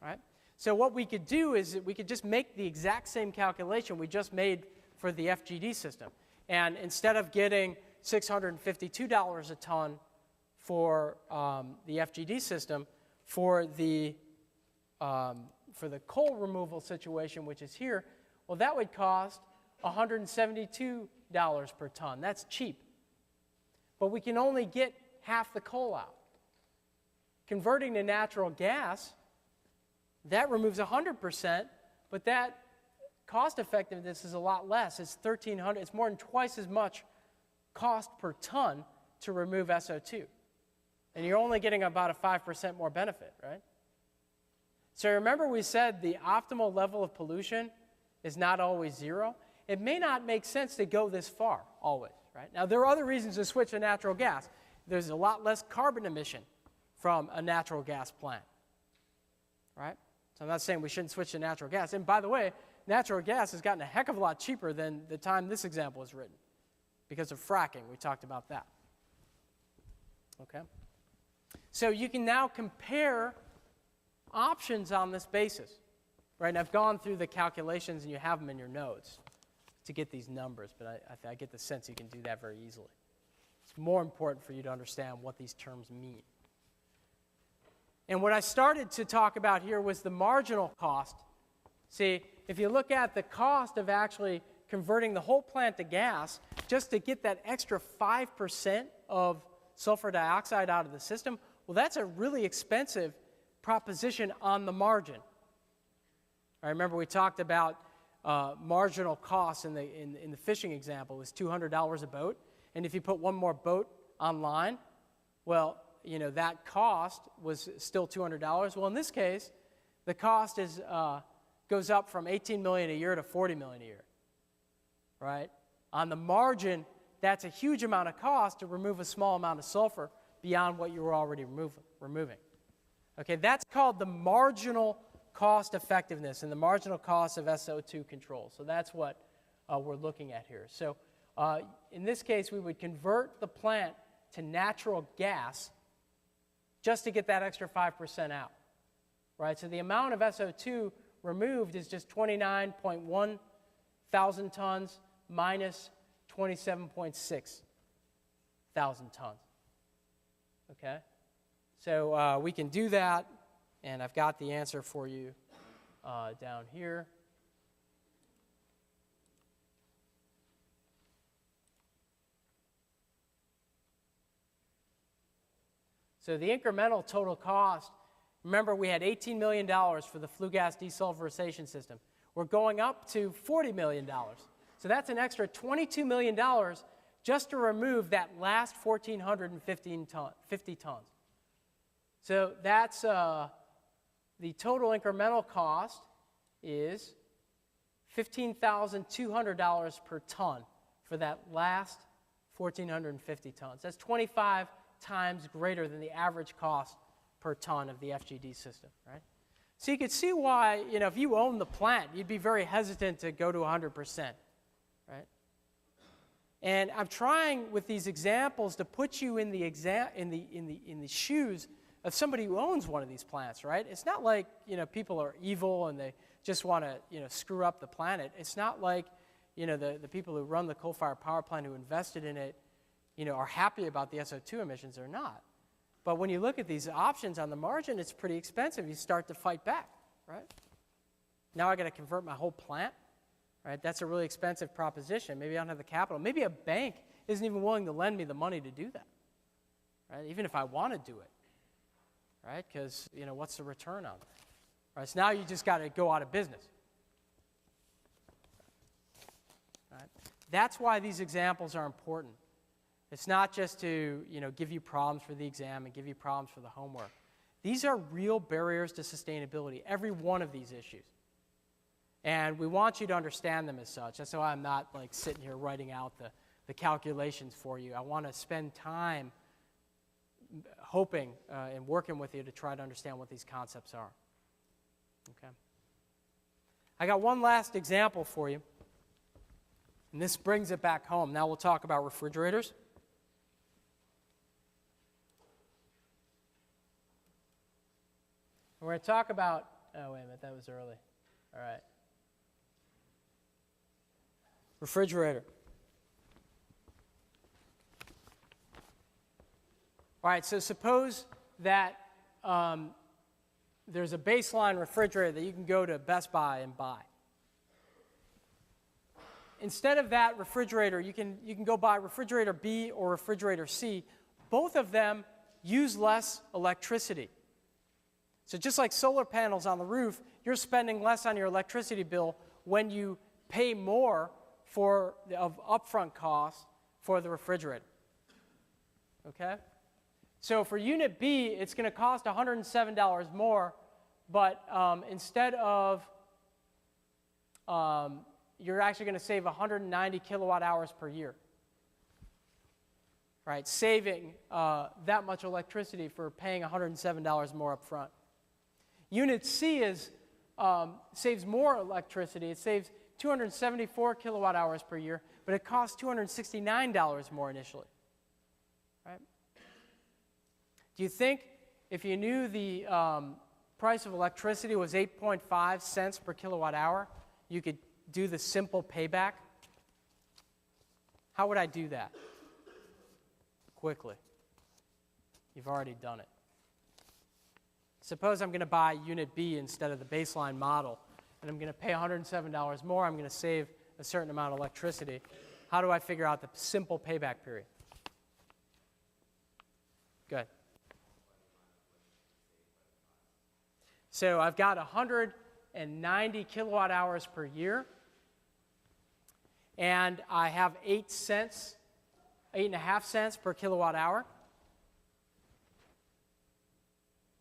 All right? So what we could do is we could just make the exact same calculation we just made for the FGD system. And instead of getting $652 a ton for the FGD system, for the coal removal situation, which is here, well, that would cost $172 per ton. That's cheap. But we can only get half the coal out. Converting to natural gas, that removes 100%, but that cost effectiveness is a lot less. It's $1,300. It's more than twice as much cost per ton to remove SO2. And you're only getting about a 5% more benefit, right? So remember we said the optimal level of pollution is not always zero. It may not make sense to go this far always, right? Now, there are other reasons to switch to natural gas. There's a lot less carbon emission from a natural gas plant, right? So I'm not saying we shouldn't switch to natural gas. And by the way, natural gas has gotten a heck of a lot cheaper than the time this example was written because of fracking. We talked about that. Okay? So you can now compare options on this basis, right? And I've gone through the calculations, and you have them in your notes to get these numbers, but I get the sense you can do that very easily. It's more important for you to understand what these terms mean. And what I started to talk about here was the marginal cost. See, if you look at the cost of actually converting the whole plant to gas, just to get that extra 5% of sulfur dioxide out of the system, well, that's a really expensive proposition on the margin. I remember we talked about marginal costs in the fishing example was $200 a boat, and if you put one more boat online, well, you know, that cost was still $200. Well, in this case, the cost is goes up from $18 million a year to $40 million a year, right? On the margin, that's a huge amount of cost to remove a small amount of sulfur beyond what you were already removing. Okay, that's called the marginal cost effectiveness and the marginal cost of SO2 control. So that's what we're looking at here. So in this case, we would convert the plant to natural gas just to get that extra 5% out, right? So the amount of SO2 removed is just 29.1 thousand tons minus 27.6 thousand tons, okay? So we can do that, and I've got the answer for you down here. So the incremental total cost, remember we had $18 million for the flue gas desulfurization system. We're going up to $40 million. So that's an extra $22 million just to remove that last 1,450 tons. So that's the total incremental cost is $15,200 per ton for that last 1,450 tons. That's 25 times greater than the average cost per ton of the FGD system, right? So you could see why, you know, if you own the plant, you'd be very hesitant to go to 100%, right? And I'm trying with these examples to put you in the shoes of somebody who owns one of these plants, right? It's not like, you know, people are evil and they just want to, you know, screw up the planet. It's not like, you know, the people who run the coal-fired power plant who invested in it, you know, are happy about the SO2 emissions or not. But when you look at these options on the margin, it's pretty expensive. You start to fight back, right? Now I got to convert my whole plant, right? That's a really expensive proposition. Maybe I don't have the capital. Maybe a bank isn't even willing to lend me the money to do that, right? Even if I want to do it, right? Because, you know, what's the return on that? Right? So now you just got to go out of business. Right? That's why these examples are important. It's not just to, you know, give you problems for the exam and give you problems for the homework. These are real barriers to sustainability, every one of these issues. And we want you to understand them as such. That's why I'm not like sitting here writing out the calculations for you. I want to spend time hoping and working with you to try to understand what these concepts are. Okay. I got one last example for you. And this brings it back home. Now we'll talk about refrigerators. We're going to talk about, oh, wait a minute, that was early. All right. Refrigerator. All right, so suppose that there's a baseline refrigerator that you can go to Best Buy and buy. Instead of that refrigerator, you can go buy refrigerator B or refrigerator C. Both of them use less electricity. So just like solar panels on the roof, you're spending less on your electricity bill when you pay more of upfront costs for the refrigerator. Okay? So for unit B, it's going to cost $107 more, but instead of, you're actually going to save 190 kilowatt hours per year. Right? Saving that much electricity for paying $107 more up front. Unit C saves more electricity. It saves 274 kilowatt hours per year, but it costs $269 more initially. Right? Do you think if you knew the price of electricity was 8.5 cents per kilowatt hour, you could do the simple payback? How would I do that? Quickly. You've already done it. Suppose I'm going to buy unit B instead of the baseline model, and I'm going to pay $107 more. I'm going to save a certain amount of electricity. How do I figure out the simple payback period? Good. So I've got 190 kilowatt hours per year, and I have 8.5 cents per kilowatt hour.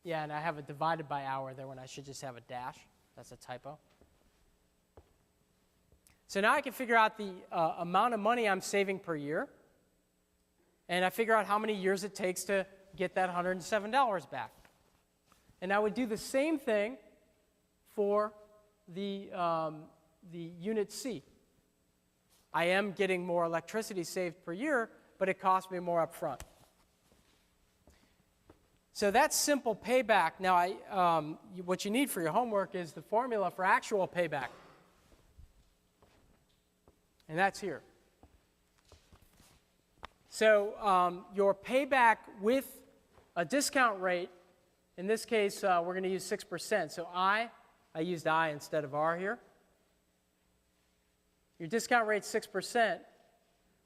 Yeah, and I have a divided by hour there when I should just have a dash. That's a typo. So now I can figure out the amount of money I'm saving per year, and I figure out how many years it takes to get that $107 back. And I would do the same thing for the unit C. I am getting more electricity saved per year, but it costs me more up front. So that's simple payback. Now, what you need for your homework is the formula for actual payback. And that's here. So your payback with a discount rate, in this case, we're going to use 6%. So I used I instead of R here. Your discount rate's 6%.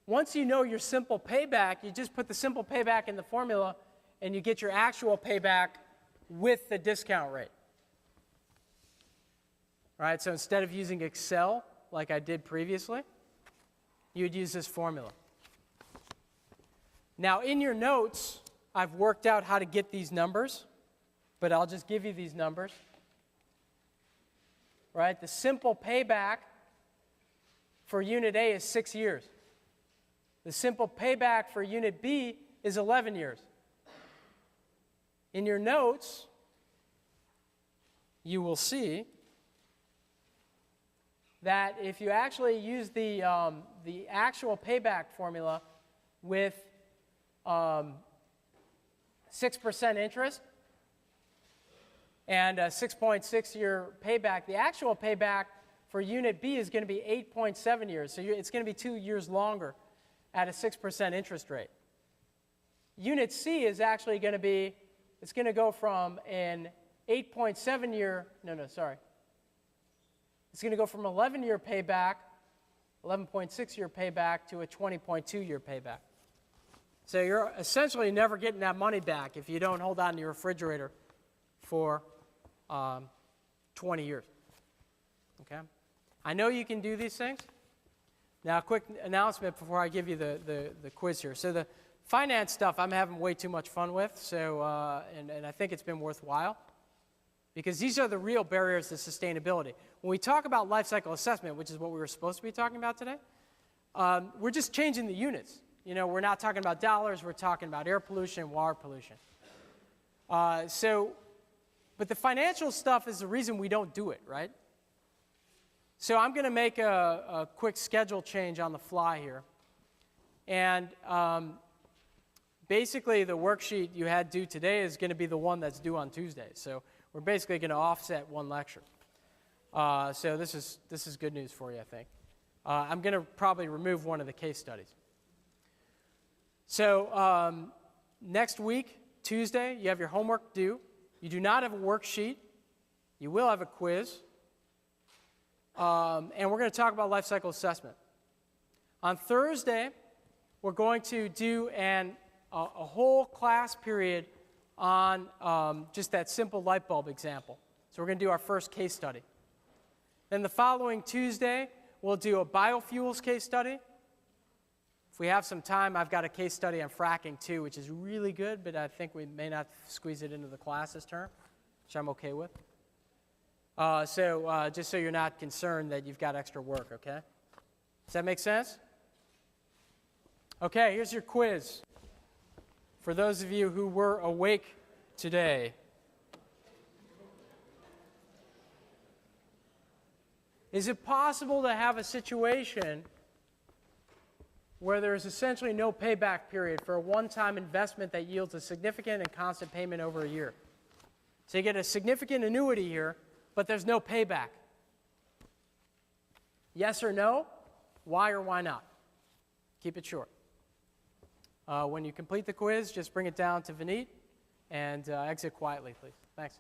Once you know your simple payback, you just put the simple payback in the formula, and you get your actual payback with the discount rate. All right, so instead of using Excel like I did previously, you'd use this formula. Now, in your notes, I've worked out how to get these numbers, but I'll just give you these numbers. Right, the simple payback for Unit A is 6 years. The simple payback for Unit B is 11 years. In your notes, you will see that if you actually use the actual payback formula with 6% interest and a 6.6-year payback, the actual payback for Unit B is going to be 8.7 years. So it's going to be 2 years longer at a 6% interest rate. Unit C is actually going to be, it's going to go from an 8.7-year, it's going to go from 11-year payback, 11.6-year payback to a 20.2-year payback. So you're essentially never getting that money back if you don't hold on to your refrigerator for 20 years. Okay? I know you can do these things. Now, a quick announcement before I give you the quiz here. So the finance stuff I'm having way too much fun with, so and I think it's been worthwhile, because these are the real barriers to sustainability. When we talk about life cycle assessment, which is what we were supposed to be talking about today, we're just changing the units. You know, we're not talking about dollars, we're talking about air pollution, water pollution. But the financial stuff is the reason we don't do it, right? So I'm going to make a quick schedule change on the fly here. And basically, the worksheet you had due today is going to be the one that's due on Tuesday. So we're basically going to offset one lecture. So this is good news for you, I think. I'm going to probably remove one of the case studies. So next week, Tuesday, you have your homework due. You do not have a worksheet. You will have a quiz. And we're going to talk about life cycle assessment. On Thursday, we're going to do a whole class period on just that simple light bulb example. So we're going to do our first case study. Then the following Tuesday, we'll do a biofuels case study. If we have some time, I've got a case study on fracking too, which is really good, but I think we may not squeeze it into the class this term, which I'm okay with. So just so you're not concerned that you've got extra work, okay? Does that make sense? Okay, here's your quiz. For those of you who were awake today. Is it possible to have a situation where there is essentially no payback period for a one-time investment that yields a significant and constant payment over a year? So you get a significant annuity here, but there's no payback. Yes or no? Why or why not? Keep it short. When you complete the quiz, just bring it down to Vineet and exit quietly, please. Thanks.